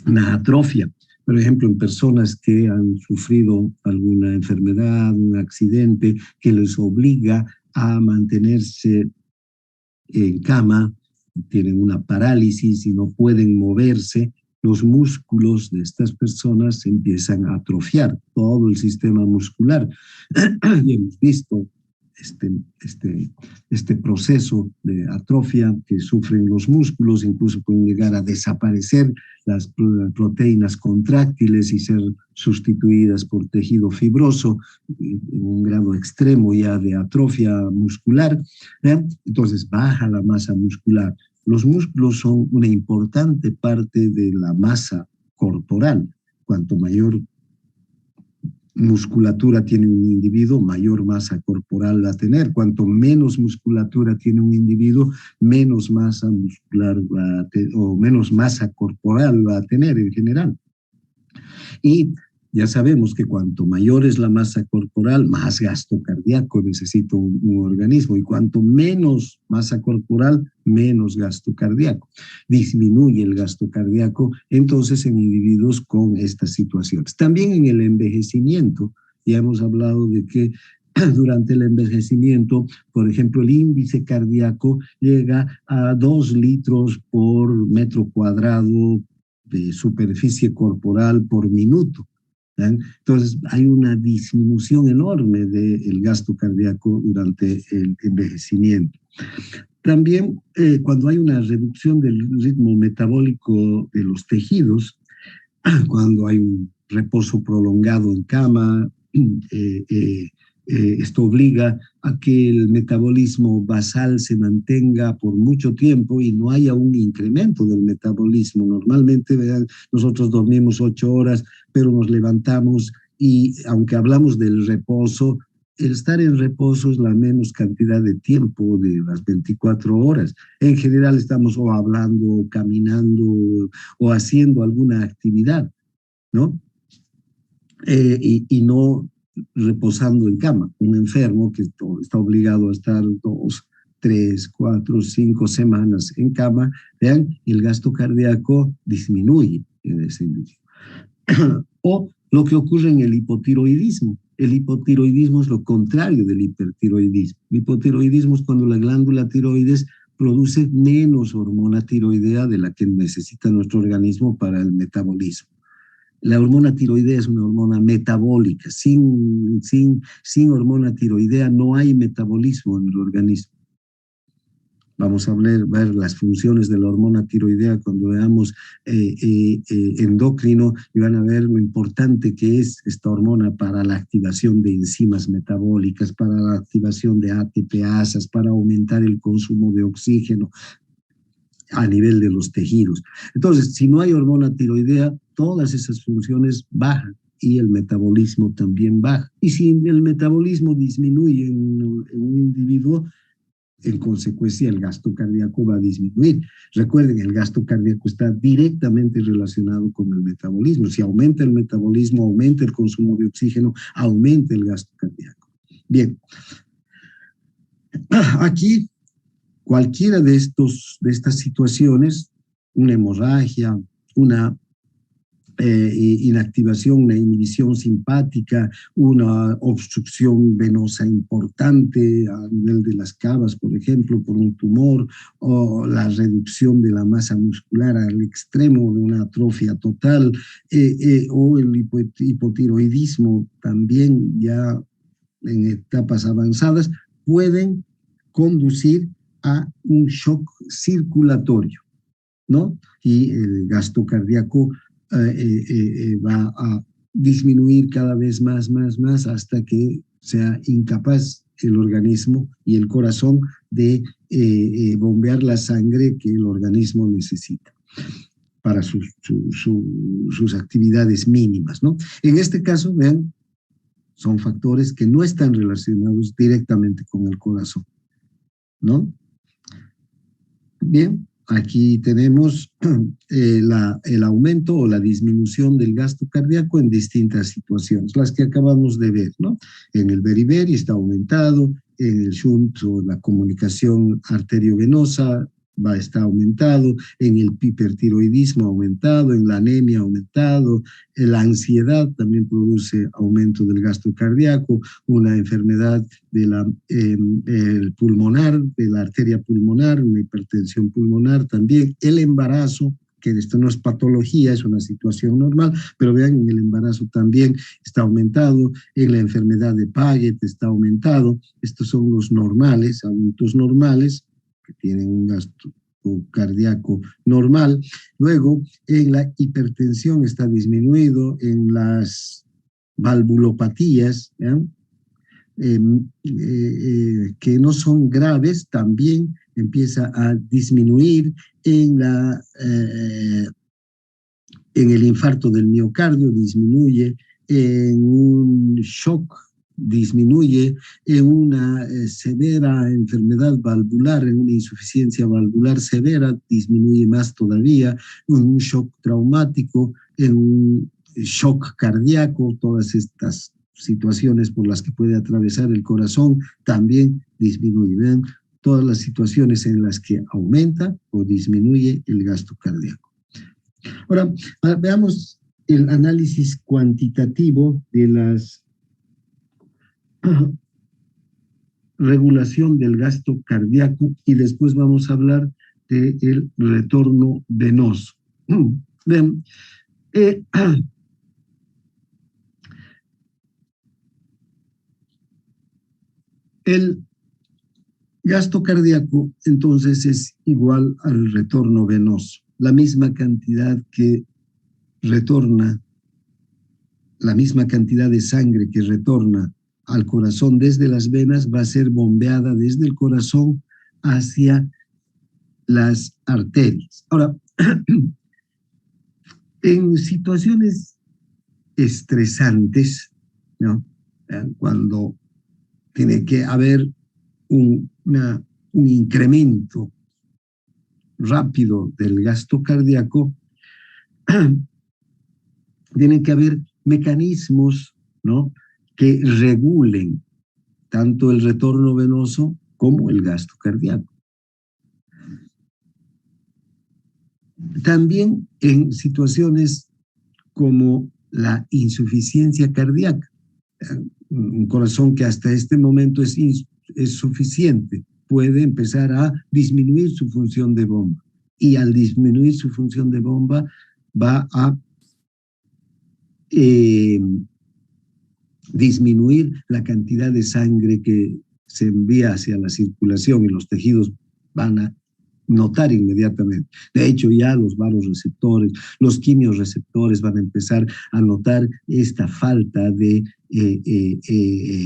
una atrofia, por ejemplo, en personas que han sufrido alguna enfermedad, un accidente que les obliga a mantenerse en cama, tienen una parálisis y no pueden moverse, los músculos de estas personas empiezan a atrofiar todo el sistema muscular. Y hemos visto este proceso de atrofia que sufren los músculos, incluso pueden llegar a desaparecer las proteínas contráctiles y ser sustituidas por tejido fibroso en un grado extremo ya de atrofia muscular. Entonces baja la masa muscular. Los músculos son una importante parte de la masa corporal. Cuanto mayor musculatura tiene un individuo, mayor masa corporal va a tener. Cuanto menos musculatura tiene un individuo, menos masa muscular va a tener, o menos masa corporal va a tener en general. Y ya sabemos que cuanto mayor es la masa corporal, más gasto cardíaco necesita un organismo, y cuanto menos masa corporal, menos gasto cardíaco. Disminuye el gasto cardíaco entonces en individuos con estas situaciones. También en el envejecimiento, ya hemos hablado de que durante el envejecimiento, por ejemplo, el índice cardíaco llega a 2 litros por metro cuadrado de superficie corporal por minuto. Entonces hay una disminución enorme del gasto cardíaco durante el envejecimiento. También cuando hay una reducción del ritmo metabólico de los tejidos, cuando hay un reposo prolongado en cama, esto obliga a que el metabolismo basal se mantenga por mucho tiempo y no haya un incremento del metabolismo. Normalmente, vean, nosotros dormimos 8 horas, pero nos levantamos y aunque hablamos del reposo, el estar en reposo es la menos cantidad de tiempo de las 24 horas. En general estamos o hablando, o caminando, o haciendo alguna actividad, ¿no? Y no reposando en cama. Un enfermo que está obligado a estar 2, 3, 4, 5 semanas en cama, vean, el gasto cardíaco disminuye en ese individuo. O lo que ocurre en el hipotiroidismo. El hipotiroidismo es lo contrario del hipertiroidismo. El hipotiroidismo es cuando la glándula tiroides produce menos hormona tiroidea de la que necesita nuestro organismo para el metabolismo. La hormona tiroidea es una hormona metabólica. Sin hormona tiroidea no hay metabolismo en el organismo. Vamos a ver las funciones de la hormona tiroidea cuando veamos endocrino, y van a ver lo importante que es esta hormona para la activación de enzimas metabólicas, para la activación de ATPasas, para aumentar el consumo de oxígeno a nivel de los tejidos. Entonces, si no hay hormona tiroidea, todas esas funciones bajan y el metabolismo también baja. Y si el metabolismo disminuye en un individuo, en consecuencia el gasto cardíaco va a disminuir. Recuerden, el gasto cardíaco está directamente relacionado con el metabolismo. Si aumenta el metabolismo, aumenta el consumo de oxígeno, aumenta el gasto cardíaco. Bien, aquí cualquiera de estas situaciones, una hemorragia, una inactivación, una inhibición simpática, una obstrucción venosa importante a nivel de las cavas, por ejemplo, por un tumor, o la reducción de la masa muscular al extremo de una atrofia total, o el hipotiroidismo también ya en etapas avanzadas, pueden conducir a un shock circulatorio, ¿no? Y el gasto cardíaco va a disminuir cada vez más hasta que sea incapaz el organismo y el corazón de bombear la sangre que el organismo necesita para sus actividades mínimas, ¿no? En este caso, vean, son factores que no están relacionados directamente con el corazón, ¿no? Bien, aquí tenemos el aumento o la disminución del gasto cardíaco en distintas situaciones, las que acabamos de ver, ¿no? En el beriberi está aumentado, en el shunt o la comunicación arteriovenosa está aumentado, en el hipertiroidismo aumentado, en la anemia aumentado, la ansiedad también produce aumento del gasto cardíaco, una enfermedad de el pulmonar, de la arteria pulmonar, una hipertensión pulmonar también, el embarazo que esto no es patología, es una situación normal, pero vean, en el embarazo también está aumentado, en la enfermedad de Paget está aumentado. Estos son los normales, adultos normales, que tienen un gasto cardíaco normal. Luego, en la hipertensión está disminuido, en las valvulopatías, que no son graves, también empieza a disminuir en el infarto del miocardio, disminuye en un shock, disminuye en una severa enfermedad valvular, en una insuficiencia valvular severa, disminuye más todavía, en un shock traumático, en un shock cardíaco, todas estas situaciones por las que puede atravesar el corazón también disminuye. ¿Ven? Todas las situaciones en las que aumenta o disminuye el gasto cardíaco. Ahora, veamos el análisis cuantitativo de las regulación del gasto cardíaco y después vamos a hablar del retorno venoso. Ven, el gasto cardíaco entonces es igual al retorno venoso, la misma cantidad que retorna, la misma cantidad de sangre que retorna al corazón desde las venas va a ser bombeada desde el corazón hacia las arterias. Ahora, en situaciones estresantes, ¿no? Cuando tiene que haber un incremento rápido del gasto cardíaco, tienen que haber mecanismos, ¿no?, que regulen tanto el retorno venoso como el gasto cardíaco. También en situaciones como la insuficiencia cardíaca, un corazón que hasta este momento es suficiente, puede empezar a disminuir su función de bomba, y al disminuir su función de bomba va a disminuir la cantidad de sangre que se envía hacia la circulación y los tejidos van a notar inmediatamente. De hecho, ya los vasoreceptores, los quimiorreceptores van a empezar a notar esta falta de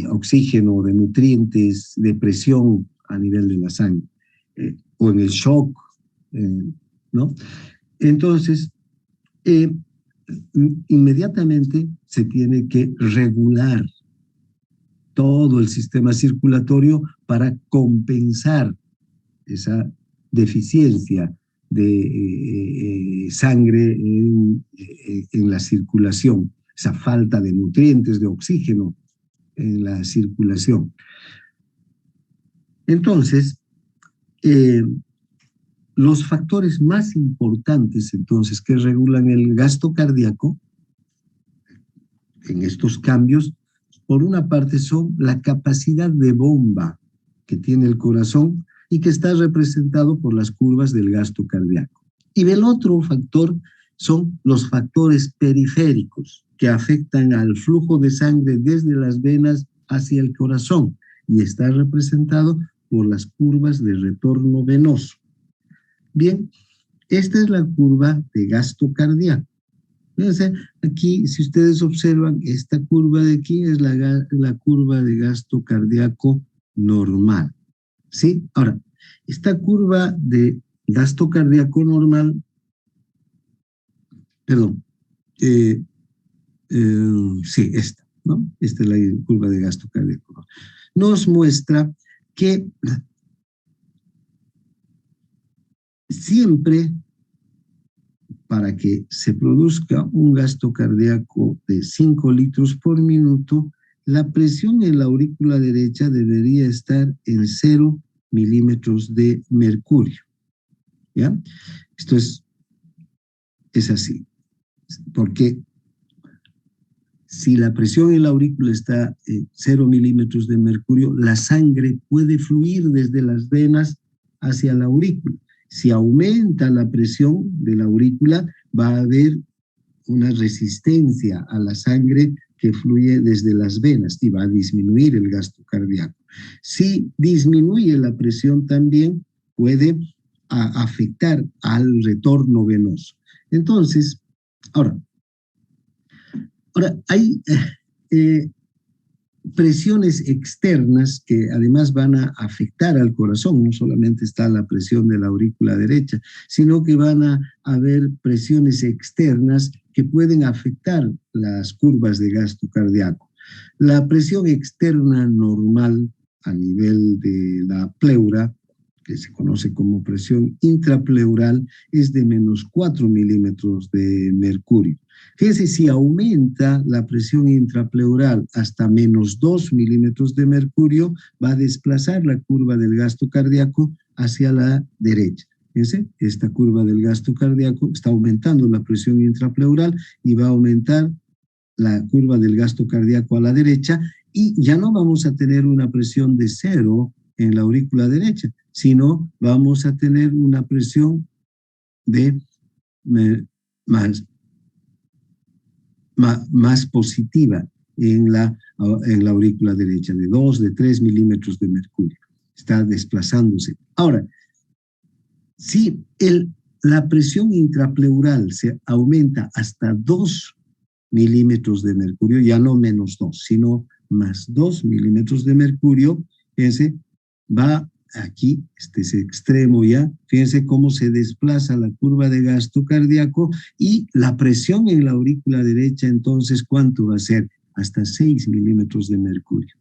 oxígeno, de nutrientes, de presión a nivel de la sangre, o en el shock, ¿no? Entonces, inmediatamente se tiene que regular todo el sistema circulatorio para compensar esa deficiencia de sangre en la circulación, esa falta de nutrientes, de oxígeno en la circulación. Entonces, los factores más importantes entonces que regulan el gasto cardíaco en estos cambios, por una parte son la capacidad de bomba que tiene el corazón y que está representado por las curvas del gasto cardíaco. Y el otro factor son los factores periféricos que afectan al flujo de sangre desde las venas hacia el corazón y está representado por las curvas de retorno venoso. Bien, esta es la curva de gasto cardíaco. Fíjense, aquí, si ustedes observan, esta curva de aquí es la curva de gasto cardíaco normal, ¿sí? Ahora, esta curva de gasto cardíaco normal, perdón, sí, esta, ¿no? Esta es la curva de gasto cardíaco. Nos muestra que siempre, para que se produzca un gasto cardíaco de 5 litros por minuto, la presión en la aurícula derecha debería estar en 0 milímetros de mercurio. ¿Ya? Esto es así. Porque si la presión en la aurícula está en 0 milímetros de mercurio, la sangre puede fluir desde las venas hacia la aurícula. Si aumenta la presión de la aurícula, va a haber una resistencia a la sangre que fluye desde las venas y va a disminuir el gasto cardíaco. Si disminuye la presión también puede afectar al retorno venoso. Entonces, ahora hay presiones externas que además van a afectar al corazón. No solamente está la presión de la aurícula derecha, sino que van a haber presiones externas que pueden afectar las curvas de gasto cardíaco. La presión externa normal a nivel de la pleura, que se conoce como presión intrapleural, es de -4 milímetros de mercurio. Fíjense, si aumenta la presión intrapleural hasta -2 milímetros de mercurio, va a desplazar la curva del gasto cardíaco hacia la derecha. Fíjense, esta curva del gasto cardíaco está aumentando la presión intrapleural y va a aumentar la curva del gasto cardíaco a la derecha y ya no vamos a tener una presión de 0 en la aurícula derecha, sino vamos a tener una presión de más positiva en la aurícula derecha, de 2, de 3 milímetros de mercurio. Está desplazándose. Ahora, si la presión intrapleural se aumenta hasta 2 milímetros de mercurio, ya no -2, sino +2 milímetros de mercurio, ese va aquí, este es extremo ya, fíjense cómo se desplaza la curva de gasto cardíaco y la presión en la aurícula derecha, entonces, ¿cuánto va a ser? Hasta 6 milímetros de mercurio.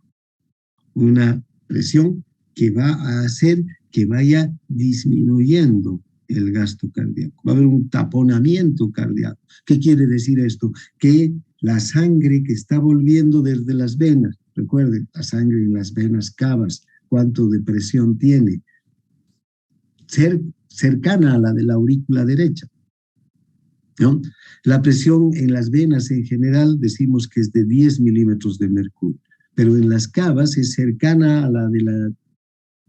Una presión que va a hacer que vaya disminuyendo el gasto cardíaco. Va a haber un taponamiento cardíaco. ¿Qué quiere decir esto? Que la sangre que está volviendo desde las venas, recuerden, la sangre en las venas cavas, cuánto de presión tiene, cercana a la de la aurícula derecha, ¿no? La presión en las venas en general decimos que es de 10 milímetros de mercurio, pero en las cavas es cercana a la de la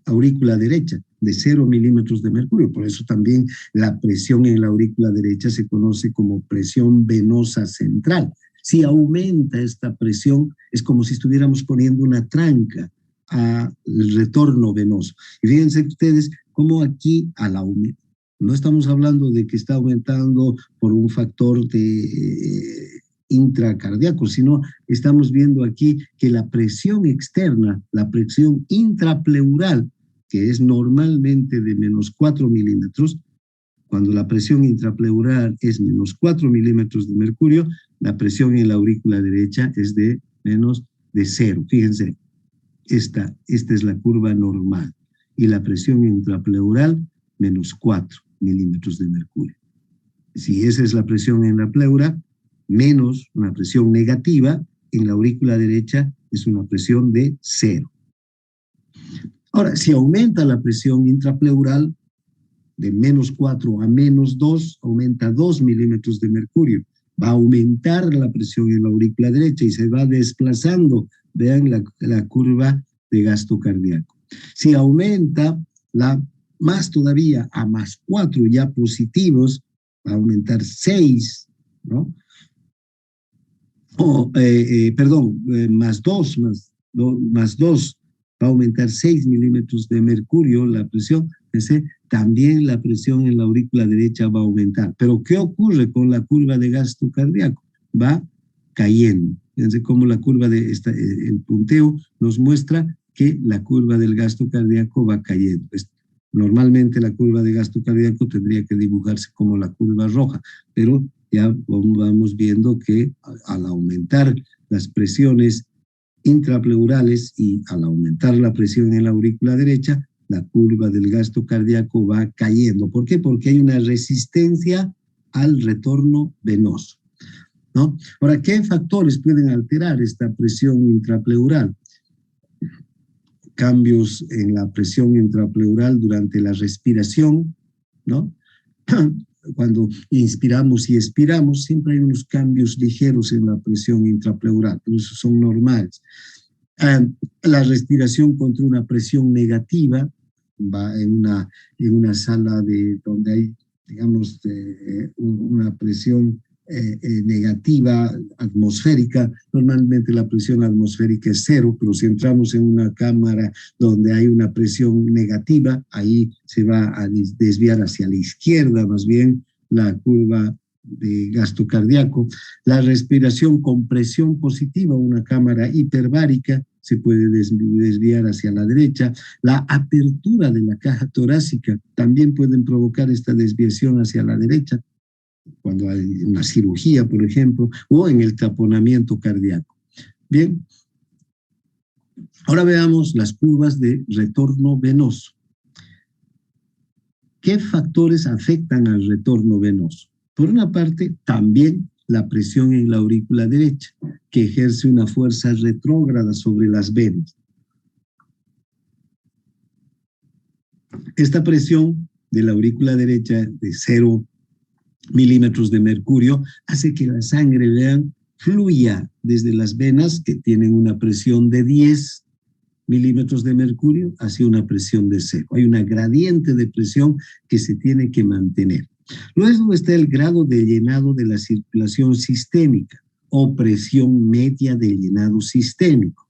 aurícula derecha, de 0 milímetros de mercurio. Por eso también la presión en la aurícula derecha se conoce como presión venosa central. Si aumenta esta presión, es como si estuviéramos poniendo una tranca al retorno venoso. Y fíjense ustedes cómo aquí no estamos hablando de que está aumentando por un factor de intracardíaco, sino estamos viendo aquí que la presión externa, la presión intrapleural, que es normalmente de -4 milímetros, cuando la presión intrapleural es -4 milímetros de mercurio, la presión en la aurícula derecha es de menos de 0. Fíjense, esta es la curva normal y la presión intrapleural -4 milímetros de mercurio. Si esa es la presión en la pleura, menos una presión negativa, en la aurícula derecha es una presión de 0. Ahora, si aumenta la presión intrapleural de -4 a -2, aumenta 2 milímetros de mercurio. Va a aumentar la presión en la aurícula derecha y se va desplazando, vean la curva de gasto cardíaco. Si aumenta más todavía a +4 ya positivos, va a aumentar 6, ¿no? +2, va a aumentar 6 milímetros de mercurio la presión, también la presión en la aurícula derecha va a aumentar. Pero ¿qué ocurre con la curva de gasto cardíaco? Va cayendo. Fíjense cómo la curva el punteo nos muestra que la curva del gasto cardíaco va cayendo. Normalmente la curva de gasto cardíaco tendría que dibujarse como la curva roja, pero ya vamos viendo que al aumentar las presiones intrapleurales y al aumentar la presión en la aurícula derecha, la curva del gasto cardíaco va cayendo. ¿Por qué? Porque hay una resistencia al retorno venoso, ¿no? Ahora, ¿qué factores pueden alterar esta presión intrapleural? Cambios en la presión intrapleural durante la respiración, ¿no? Cuando inspiramos y expiramos, siempre hay unos cambios ligeros en la presión intrapleural, pero esos son normales. La respiración contra una presión negativa, va en una sala donde hay, digamos, una presión negativa atmosférica. Normalmente la presión atmosférica es 0, pero si entramos en una cámara donde hay una presión negativa, ahí se va a desviar hacia la izquierda más bien la curva de gasto cardíaco. La respiración con presión positiva, una cámara hiperbárica, se puede desviar hacia la derecha. La apertura de la caja torácica también pueden provocar esta desviación hacia la derecha, cuando hay una cirugía, por ejemplo, o en el taponamiento cardíaco. Bien, ahora veamos las curvas de retorno venoso. ¿Qué factores afectan al retorno venoso? Por una parte, también la presión en la aurícula derecha, que ejerce una fuerza retrógrada sobre las venas. Esta presión de la aurícula derecha de 0 milímetros de mercurio hace que la sangre, vean, fluya desde las venas que tienen una presión de 10 milímetros de mercurio hacia una presión de 0. Hay una gradiente de presión que se tiene que mantener. Luego está el grado de llenado de la circulación sistémica o presión media de llenado sistémico,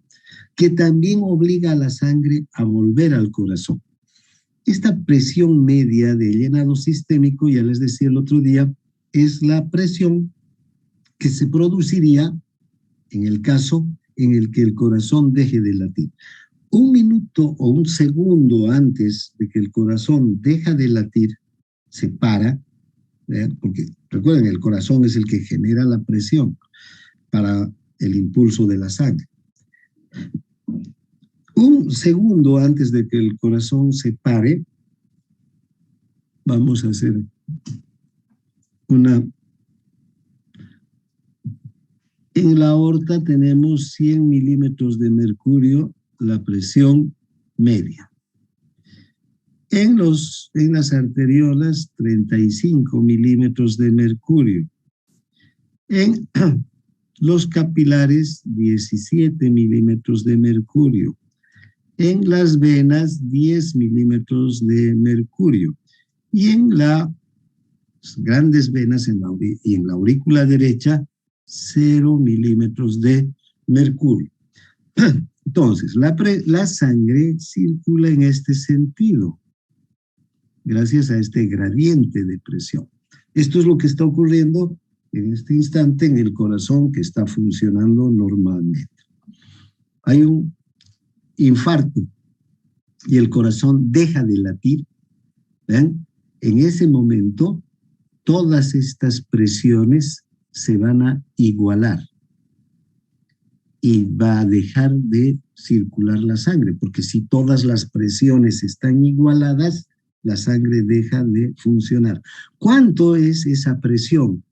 que también obliga a la sangre a volver al corazón. Esta presión media de llenado sistémico, ya les decía el otro día, es la presión que se produciría en el caso en el que el corazón deje de latir. Un minuto o un segundo antes de que el corazón deja de latir, se para, porque recuerden, el corazón es el que genera la presión para el impulso de la sangre. Un segundo antes de que el corazón se pare, vamos a hacer una... En la aorta tenemos 100 milímetros de mercurio, la presión media. En las arteriolas, 35 milímetros de mercurio. En los capilares, 17 milímetros de mercurio. En las venas, 10 milímetros de mercurio. Y en las grandes venas y en la aurícula derecha, 0 milímetros de mercurio. Entonces, la sangre circula en este sentido, gracias a este gradiente de presión. Esto es lo que está ocurriendo en este instante en el corazón, que está funcionando normalmente. Hay un infarto y el corazón deja de latir. ¿Ven? En ese momento, todas estas presiones se van a igualar y va a dejar de circular la sangre, porque si todas las presiones están igualadas, la sangre deja de funcionar. ¿Cuánto es esa presión?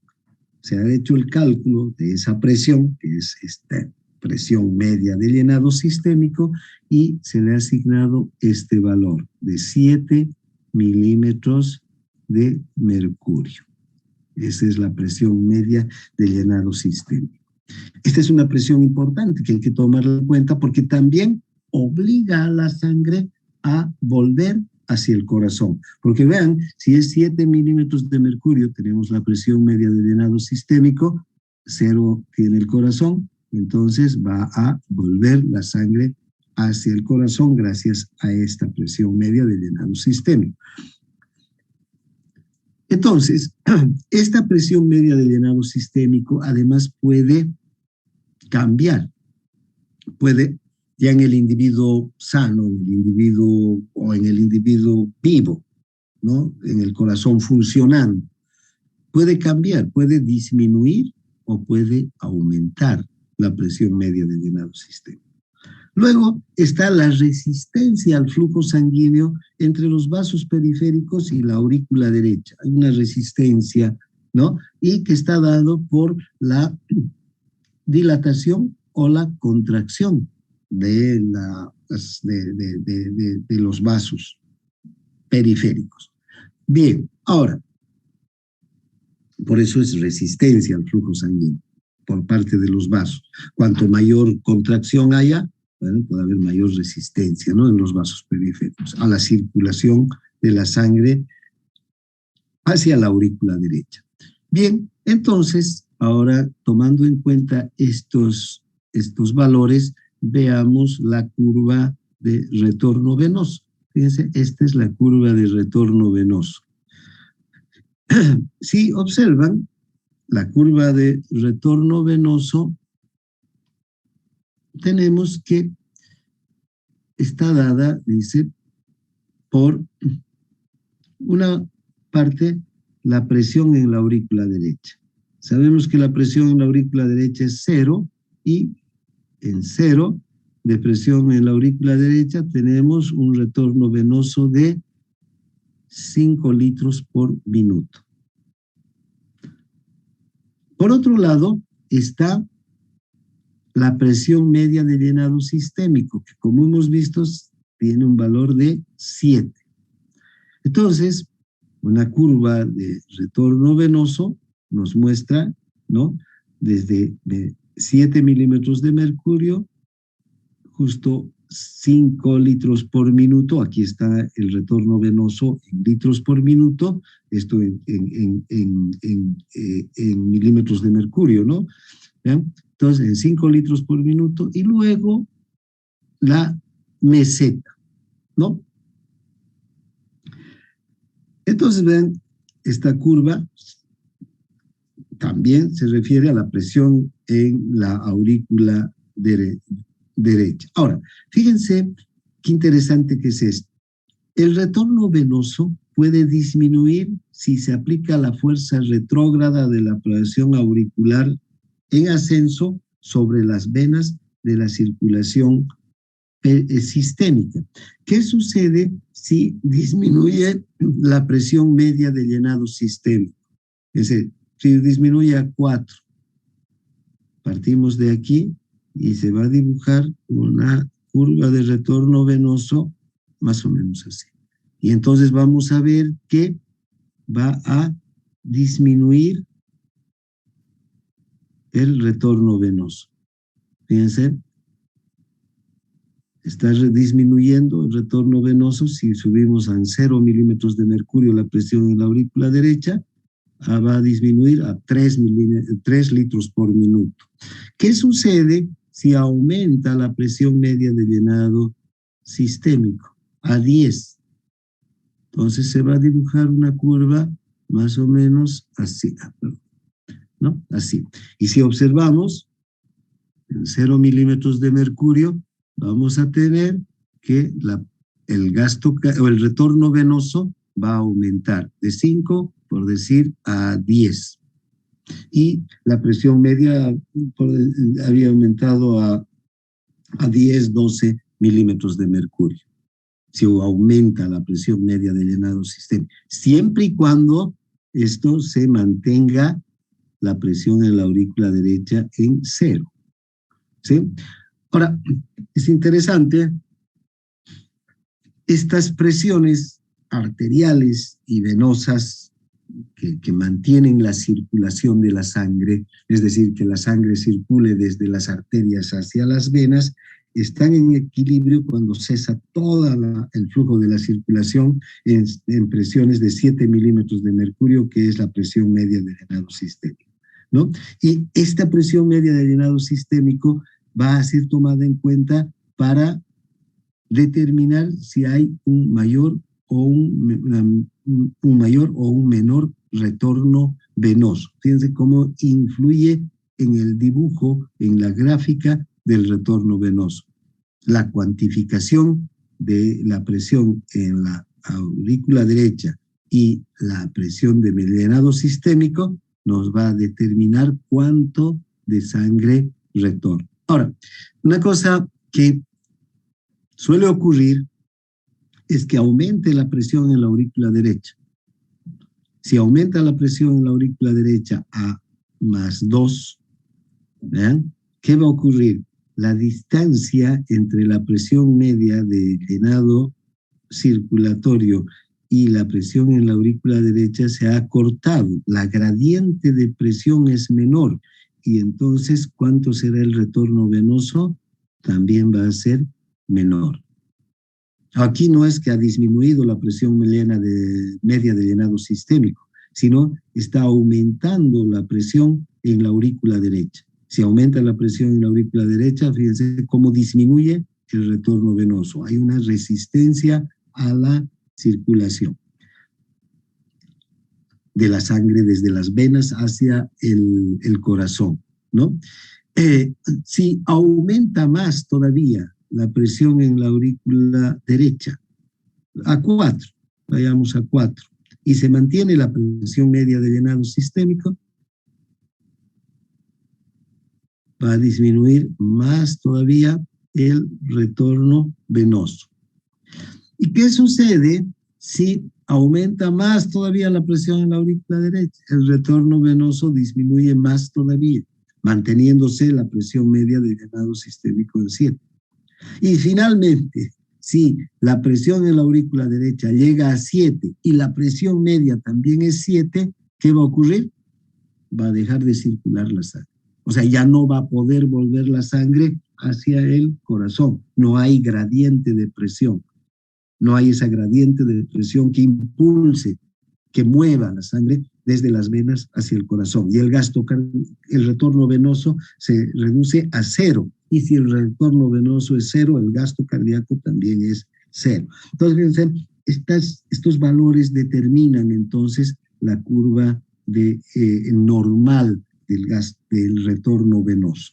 Se ha hecho el cálculo de esa presión, que es esta presión media de llenado sistémico, y se le ha asignado este valor de 7 milímetros de mercurio. Esa es la presión media de llenado sistémico. Esta es una presión importante que hay que tomarla en cuenta porque también obliga a la sangre a volver hacia el corazón. Porque vean, si es 7 milímetros de mercurio, tenemos la presión media de llenado sistémico, 0 tiene el corazón, entonces va a volver la sangre hacia el corazón gracias a esta presión media de llenado sistémico. Entonces, esta presión media de llenado sistémico además puede cambiar, puede ya en el individuo sano, en el individuo o en el individuo vivo, ¿no? En el corazón funcionando, puede cambiar, puede disminuir o puede aumentar la presión media de llenado sistémico. Luego está la resistencia al flujo sanguíneo entre los vasos periféricos y la aurícula derecha. Hay una resistencia, ¿no? Y que está dado por la dilatación o la contracción de los vasos periféricos. Bien, ahora, por eso es resistencia al flujo sanguíneo por parte de los vasos. Cuanto mayor contracción haya, bueno, puede haber mayor resistencia, ¿no?, en los vasos periféricos a la circulación de la sangre hacia la aurícula derecha. Bien, entonces, ahora tomando en cuenta estos valores, veamos la curva de retorno venoso. Fíjense, esta es la curva de retorno venoso. Si observan, la curva de retorno venoso, tenemos que está dada, dice, por una parte, la presión en la aurícula derecha. Sabemos que la presión en la aurícula derecha es 0 y en 0 de presión en la aurícula derecha tenemos un retorno venoso de 5 litros por minuto. Por otro lado, está la presión media de llenado sistémico, que como hemos visto tiene un valor de 7. Entonces, una curva de retorno venoso nos muestra, ¿no?, desde 7 milímetros de mercurio, justo 5 litros por minuto. Aquí está el retorno venoso en litros por minuto, esto en milímetros de mercurio, ¿no? ¿Vean? Entonces, en 5 litros por minuto, y luego la meseta, ¿no? Entonces, vean, esta curva también se refiere a la presión en la aurícula derecha. Ahora, fíjense qué interesante que es esto. El retorno venoso puede disminuir si se aplica la fuerza retrógrada de la presión auricular en ascenso sobre las venas de la circulación sistémica. ¿Qué sucede si disminuye la presión media de llenado sistémico? Es decir, si disminuye a 4, partimos de aquí y se va a dibujar una curva de retorno venoso más o menos así. Y entonces vamos a ver que va a disminuir el retorno venoso. Fíjense, está disminuyendo el retorno venoso. Si subimos a 0 milímetros de mercurio la presión en la aurícula derecha, va a disminuir a 3 litros por minuto. ¿Qué sucede si aumenta la presión media de llenado sistémico a 10? Entonces se va a dibujar una curva más o menos así, ¿no? Así. Y si observamos, en 0 milímetros de mercurio, vamos a tener que el gasto o el retorno venoso va a aumentar de 5, por decir, a 10. Y la presión media había aumentado a 10, 12 milímetros de mercurio. Si aumenta la presión media de llenado sistémico, siempre y cuando esto se mantenga la presión en la aurícula derecha en 0. ¿Sí? Ahora, es interesante, estas presiones arteriales y venosas que mantienen la circulación de la sangre, es decir, que la sangre circule desde las arterias hacia las venas, están en equilibrio cuando cesa todo el flujo de la circulación en presiones de 7 milímetros de mercurio, que es la presión media de llenado sistémico, ¿no? Y esta presión media de llenado sistémico va a ser tomada en cuenta para determinar si hay un mayor o un menor retorno venoso. Fíjense cómo influye en el dibujo, en la gráfica del retorno venoso. La cuantificación de la presión en la aurícula derecha y la presión de llenado sistémico nos va a determinar cuánto de sangre retorna. Ahora, una cosa que suele ocurrir es que aumente la presión en la aurícula derecha. Si aumenta la presión en la aurícula derecha a +2, ¿vean? ¿Qué va a ocurrir? La distancia entre la presión media de llenado circulatorio y la presión en la aurícula derecha se ha acortado. La gradiente de presión es menor. Y entonces, ¿cuánto será el retorno venoso? también va a ser menor. Aquí no es que ha disminuido la presión media de llenado sistémico, sino está aumentando la presión en la aurícula derecha. Si aumenta la presión en la aurícula derecha, fíjense cómo disminuye el retorno venoso. Hay una resistencia a la circulación de la sangre desde las venas hacia el corazón, ¿no? Si aumenta más todavía la presión en la aurícula derecha, a 4, vayamos a 4, y se mantiene la presión media de llenado sistémico, va a disminuir más todavía el retorno venoso. ¿Y qué sucede si aumenta más todavía la presión en la aurícula derecha? El retorno venoso disminuye más todavía, manteniéndose la presión media de llenado sistémico en 7. Y finalmente, si la presión en la aurícula derecha llega a 7 y la presión media también es 7, ¿qué va a ocurrir? Va a dejar de circular la sangre. O sea, ya no va a poder volver la sangre hacia el corazón. No hay gradiente de presión. No hay esa gradiente de presión que impulse, que mueva la sangre desde las venas hacia el corazón. Y el retorno venoso se reduce a 0. Y si el retorno venoso es 0, el gasto cardíaco también es 0. Entonces, fíjense, estos valores determinan entonces la curva normal del retorno venoso.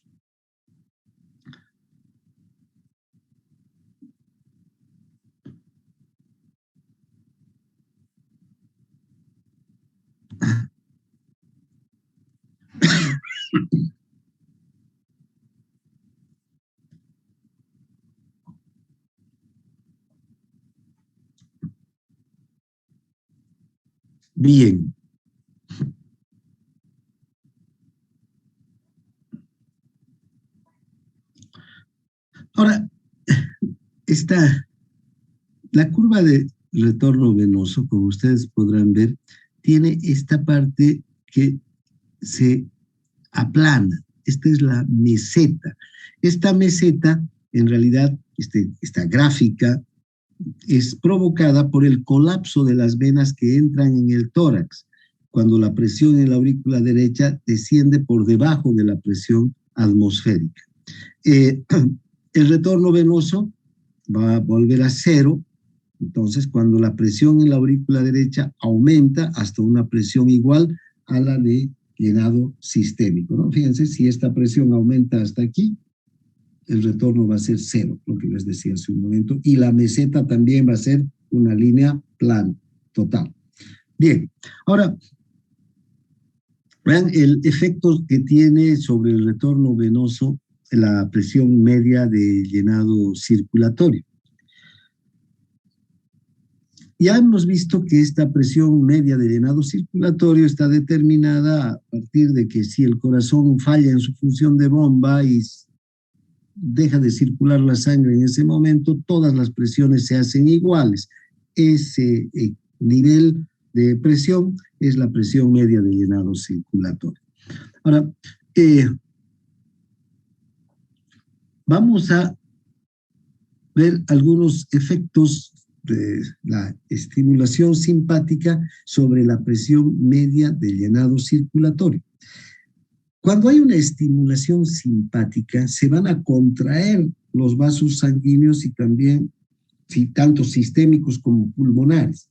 Bien. Ahora, la curva de retorno venoso, como ustedes podrán ver, tiene esta parte que se aplana. Esta es la meseta. Esta meseta, en realidad, esta gráfica, es provocada por el colapso de las venas que entran en el tórax, cuando la presión en la aurícula derecha desciende por debajo de la presión atmosférica. El retorno venoso va a volver a 0, entonces cuando la presión en la aurícula derecha aumenta hasta una presión igual a la de llenado sistémico, ¿no? Fíjense, si esta presión aumenta hasta aquí, el retorno va a ser 0, lo que les decía hace un momento, y la meseta también va a ser una línea plana, total. Bien, ahora, vean el efecto que tiene sobre el retorno venoso la presión media de llenado circulatorio. Ya hemos visto que esta presión media de llenado circulatorio está determinada a partir de que si el corazón falla en su función de bomba y deja de circular la sangre en ese momento, todas las presiones se hacen iguales. Ese nivel de presión es la presión media de llenado circulatorio. Ahora, vamos a ver algunos efectos de la estimulación simpática sobre la presión media de llenado circulatorio. Cuando hay una estimulación simpática, se van a contraer los vasos sanguíneos y también, tanto sistémicos como pulmonares.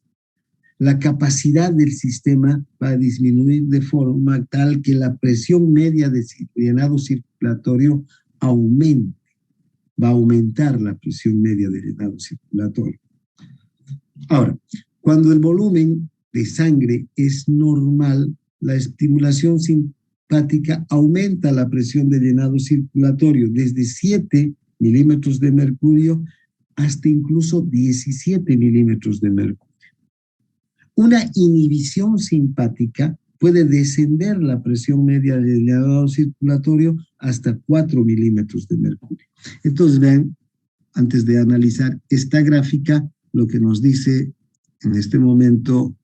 La capacidad del sistema va a disminuir de forma tal que la presión media de llenado circulatorio aumente. Va a aumentar la presión media de llenado circulatorio. Ahora, cuando el volumen de sangre es normal, la estimulación simpática aumenta la presión de llenado circulatorio desde 7 milímetros de mercurio hasta incluso 17 milímetros de mercurio. Una inhibición simpática puede descender la presión media de llenado circulatorio hasta 4 milímetros de mercurio. Entonces, vean, antes de analizar esta gráfica, lo que nos dice en este momento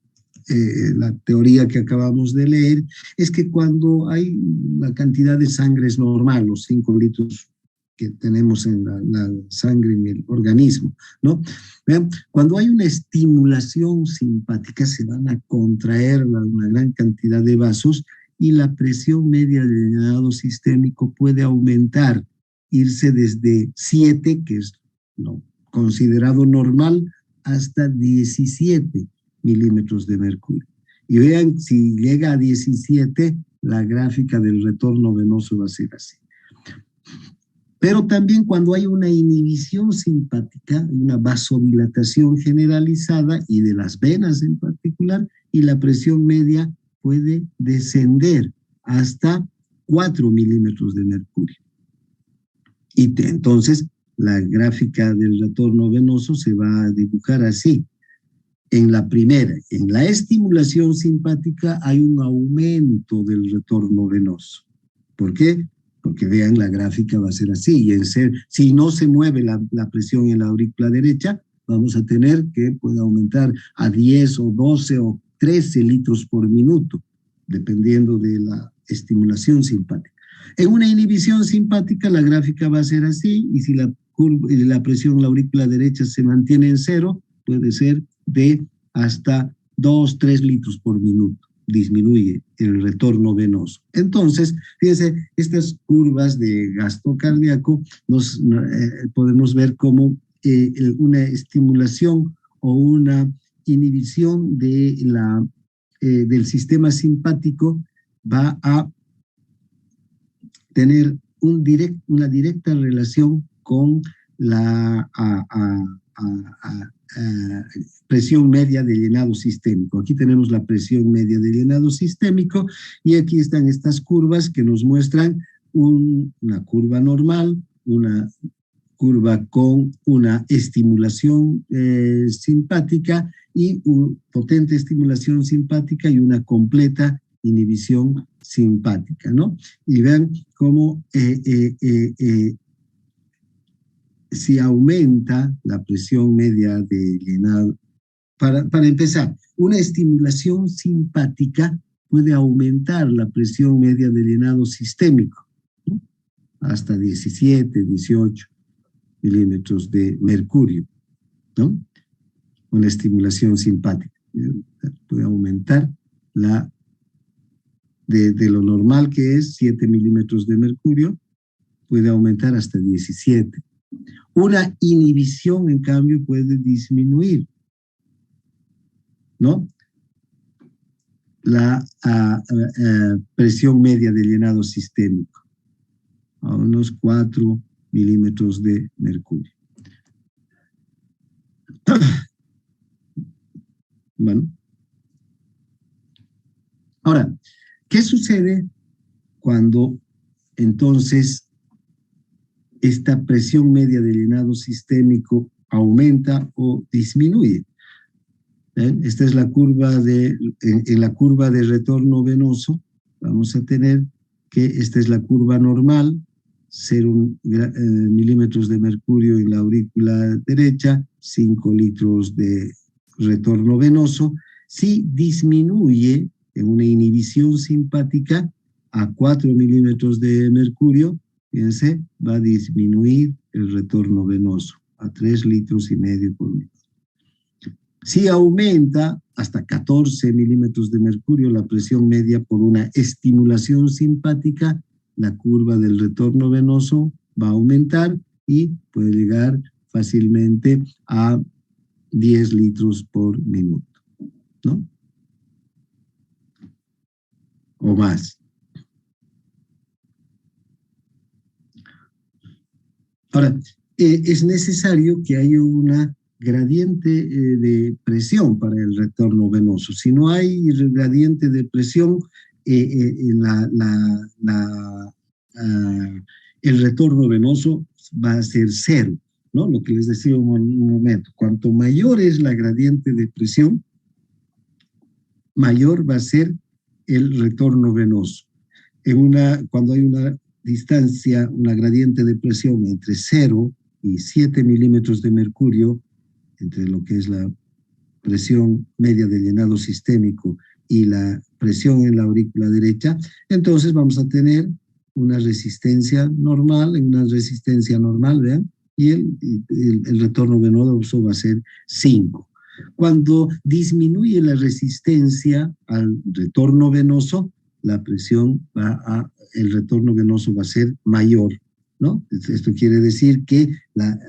la teoría que acabamos de leer es que cuando hay una cantidad de sangre es normal, los 5 litros que tenemos en la sangre, en el organismo, ¿no? Vean, cuando hay una estimulación simpática, se van a contraer una gran cantidad de vasos y la presión media del llenado sistémico puede aumentar, irse desde 7, que es lo considerado normal, hasta 17 milímetros de mercurio. Y vean, si llega a 17, la gráfica del retorno venoso va a ser así. Pero también cuando hay una inhibición simpática, una vasodilatación generalizada y de las venas en particular, y la presión media puede descender hasta 4 milímetros de mercurio. Y entonces la gráfica del retorno venoso se va a dibujar así. En la primera, en la estimulación simpática hay un aumento del retorno venoso. ¿Por qué? Porque vean, la gráfica va a ser así. Y si no se mueve la presión en la aurícula derecha, vamos a tener que puede aumentar a 10 o 12 o 13 litros por minuto, dependiendo de la estimulación simpática. En una inhibición simpática, la gráfica va a ser así, y si la presión en la aurícula derecha se mantiene en 0, puede ser de hasta 2, 3 litros por minuto. Disminuye el retorno venoso. Entonces, fíjense, estas curvas de gasto cardíaco podemos ver como una estimulación o una inhibición del sistema simpático va a tener una directa relación con la presión media de llenado sistémico. Aquí tenemos la presión media de llenado sistémico y aquí están estas curvas que nos muestran una curva normal, una curva con una estimulación simpática y una potente estimulación simpática y una completa inhibición simpática, ¿no? Y vean cómo si aumenta la presión media de llenado. Para empezar, una estimulación simpática puede aumentar la presión media de llenado sistémico, ¿no? Hasta 17, 18 milímetros de mercurio, ¿no? Una estimulación simpática puede aumentar de lo normal que es 7 milímetros de mercurio, puede aumentar hasta 17. Una inhibición, en cambio, puede disminuir, ¿no? La presión media de llenado sistémico a unos 4 milímetros de mercurio. Bueno. Ahora, ¿qué sucede cuando entonces esta presión media de llenado sistémico aumenta o disminuye? Esta es la curva en la curva de retorno venoso, vamos a tener que esta es la curva normal, 0 milímetros de mercurio en la aurícula derecha, 5 litros de retorno venoso. Si disminuye en una inhibición simpática a 4 milímetros de mercurio, fíjense, va a disminuir el retorno venoso a 3 litros y medio por minuto. Si aumenta hasta 14 milímetros de mercurio la presión media por una estimulación simpática, la curva del retorno venoso va a aumentar y puede llegar fácilmente a 10 litros por minuto, ¿no? O más. Ahora, es necesario que haya una gradiente de presión para el retorno venoso. Si no hay gradiente de presión, el retorno venoso va a ser 0, ¿no? Lo que les decía un momento, cuanto mayor es la gradiente de presión, mayor va a ser el retorno venoso. Cuando hay una distancia, una gradiente de presión entre 0 y 7 milímetros de mercurio, entre lo que es la presión media de llenado sistémico y la presión en la aurícula derecha, entonces vamos a tener una resistencia normal, ¿vean? Y el retorno venoso va a ser 5. Cuando disminuye la resistencia al retorno venoso, el retorno venoso va a ser mayor, ¿no? Esto quiere decir que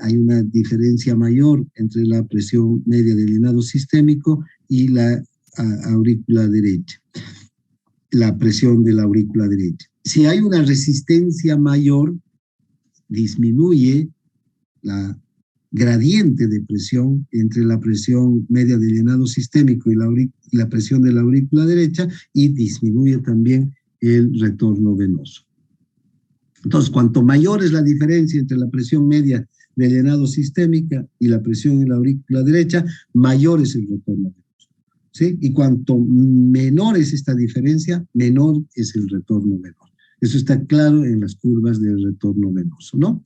hay una diferencia mayor entre la presión media del llenado sistémico y la aurícula derecha, la presión de la aurícula derecha. Si hay una resistencia mayor, disminuye la gradiente de presión entre la presión media del llenado sistémico y la presión de la aurícula derecha, y disminuye también el retorno venoso. Entonces, cuanto mayor es la diferencia entre la presión media del llenado sistémica y la presión en la aurícula derecha, mayor es el retorno venoso, ¿sí? Y cuanto menor es esta diferencia, menor es el retorno venoso. Eso está claro en las curvas del retorno venoso, ¿no?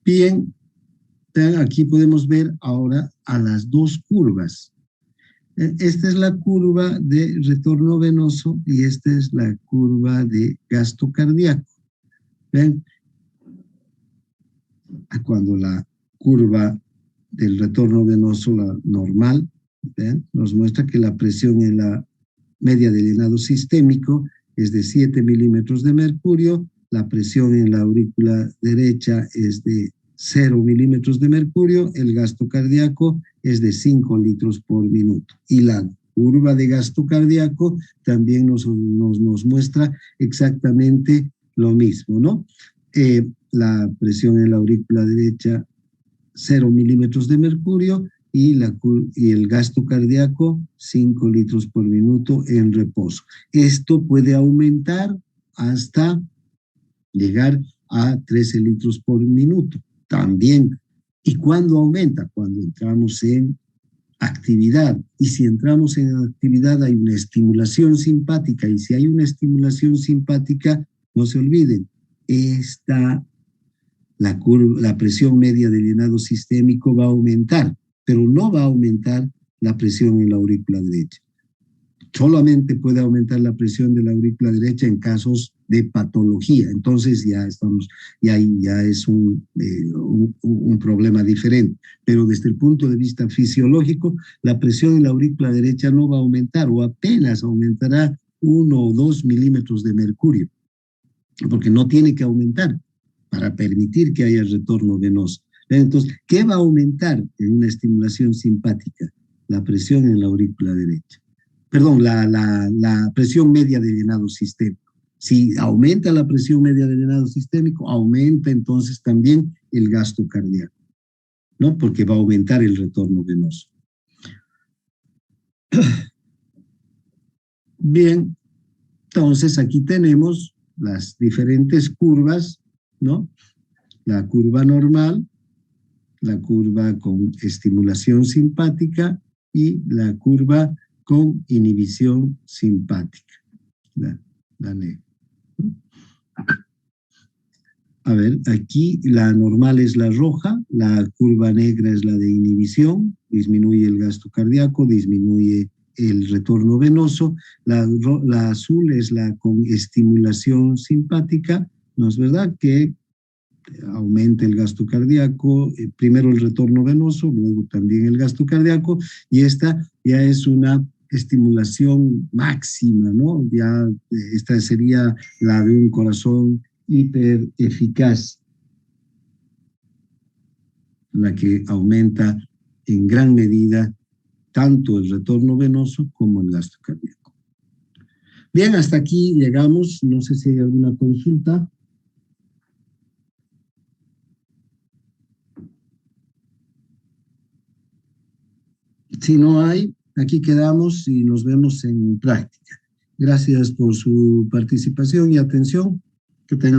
Bien, aquí podemos ver ahora a las dos curvas. Esta es la curva de retorno venoso y esta es la curva de gasto cardíaco. ¿Ven? Cuando la curva del retorno venoso, la normal, ¿ven?, nos muestra que la presión en la media del llenado sistémico es de 7 milímetros de mercurio, la presión en la aurícula derecha es de 0 milímetros de mercurio, el gasto cardíaco es de 5 litros por minuto. Y la curva de gasto cardíaco también nos muestra exactamente lo mismo, ¿no? La presión en la aurícula derecha, 0 milímetros de mercurio, y el gasto cardíaco, 5 litros por minuto en reposo. Esto puede aumentar hasta llegar a 13 litros por minuto también. ¿Y cuándo aumenta? Cuando entramos en actividad. Y si entramos en actividad hay una estimulación simpática, y si hay una estimulación simpática, no se olviden, la presión media del llenado sistémico va a aumentar, pero no va a aumentar la presión en la aurícula derecha. Solamente puede aumentar la presión de la aurícula derecha en casos de patología. Entonces ya es un problema diferente. Pero desde el punto de vista fisiológico, la presión en la aurícula derecha no va a aumentar, o apenas aumentará 1 o 2 milímetros de mercurio, porque no tiene que aumentar para permitir que haya retorno venoso. Entonces, ¿qué va a aumentar en una estimulación simpática? La presión en la aurícula derecha. Perdón, la presión media del llenado sistémico. Si aumenta la presión media del llenado sistémico, aumenta entonces también el gasto cardíaco, ¿no? Porque va a aumentar el retorno venoso. Bien, entonces aquí tenemos las diferentes curvas, ¿no? La curva normal, la curva con estimulación simpática y la curva con inhibición simpática. La negra. A ver, aquí la normal es la roja, la curva negra es la de inhibición, disminuye el gasto cardíaco, disminuye el retorno venoso, la azul es la con estimulación simpática, ¿no es verdad? Que aumenta el gasto cardíaco, primero el retorno venoso, luego también el gasto cardíaco, y esta ya es una estimulación máxima, ¿no? Ya esta sería la de un corazón hipereficaz, la que aumenta en gran medida tanto el retorno venoso como el gasto cardíaco. Bien, hasta aquí llegamos. No sé si hay alguna consulta. Si no hay, aquí quedamos y nos vemos en práctica. Gracias por su participación y atención. Que tengan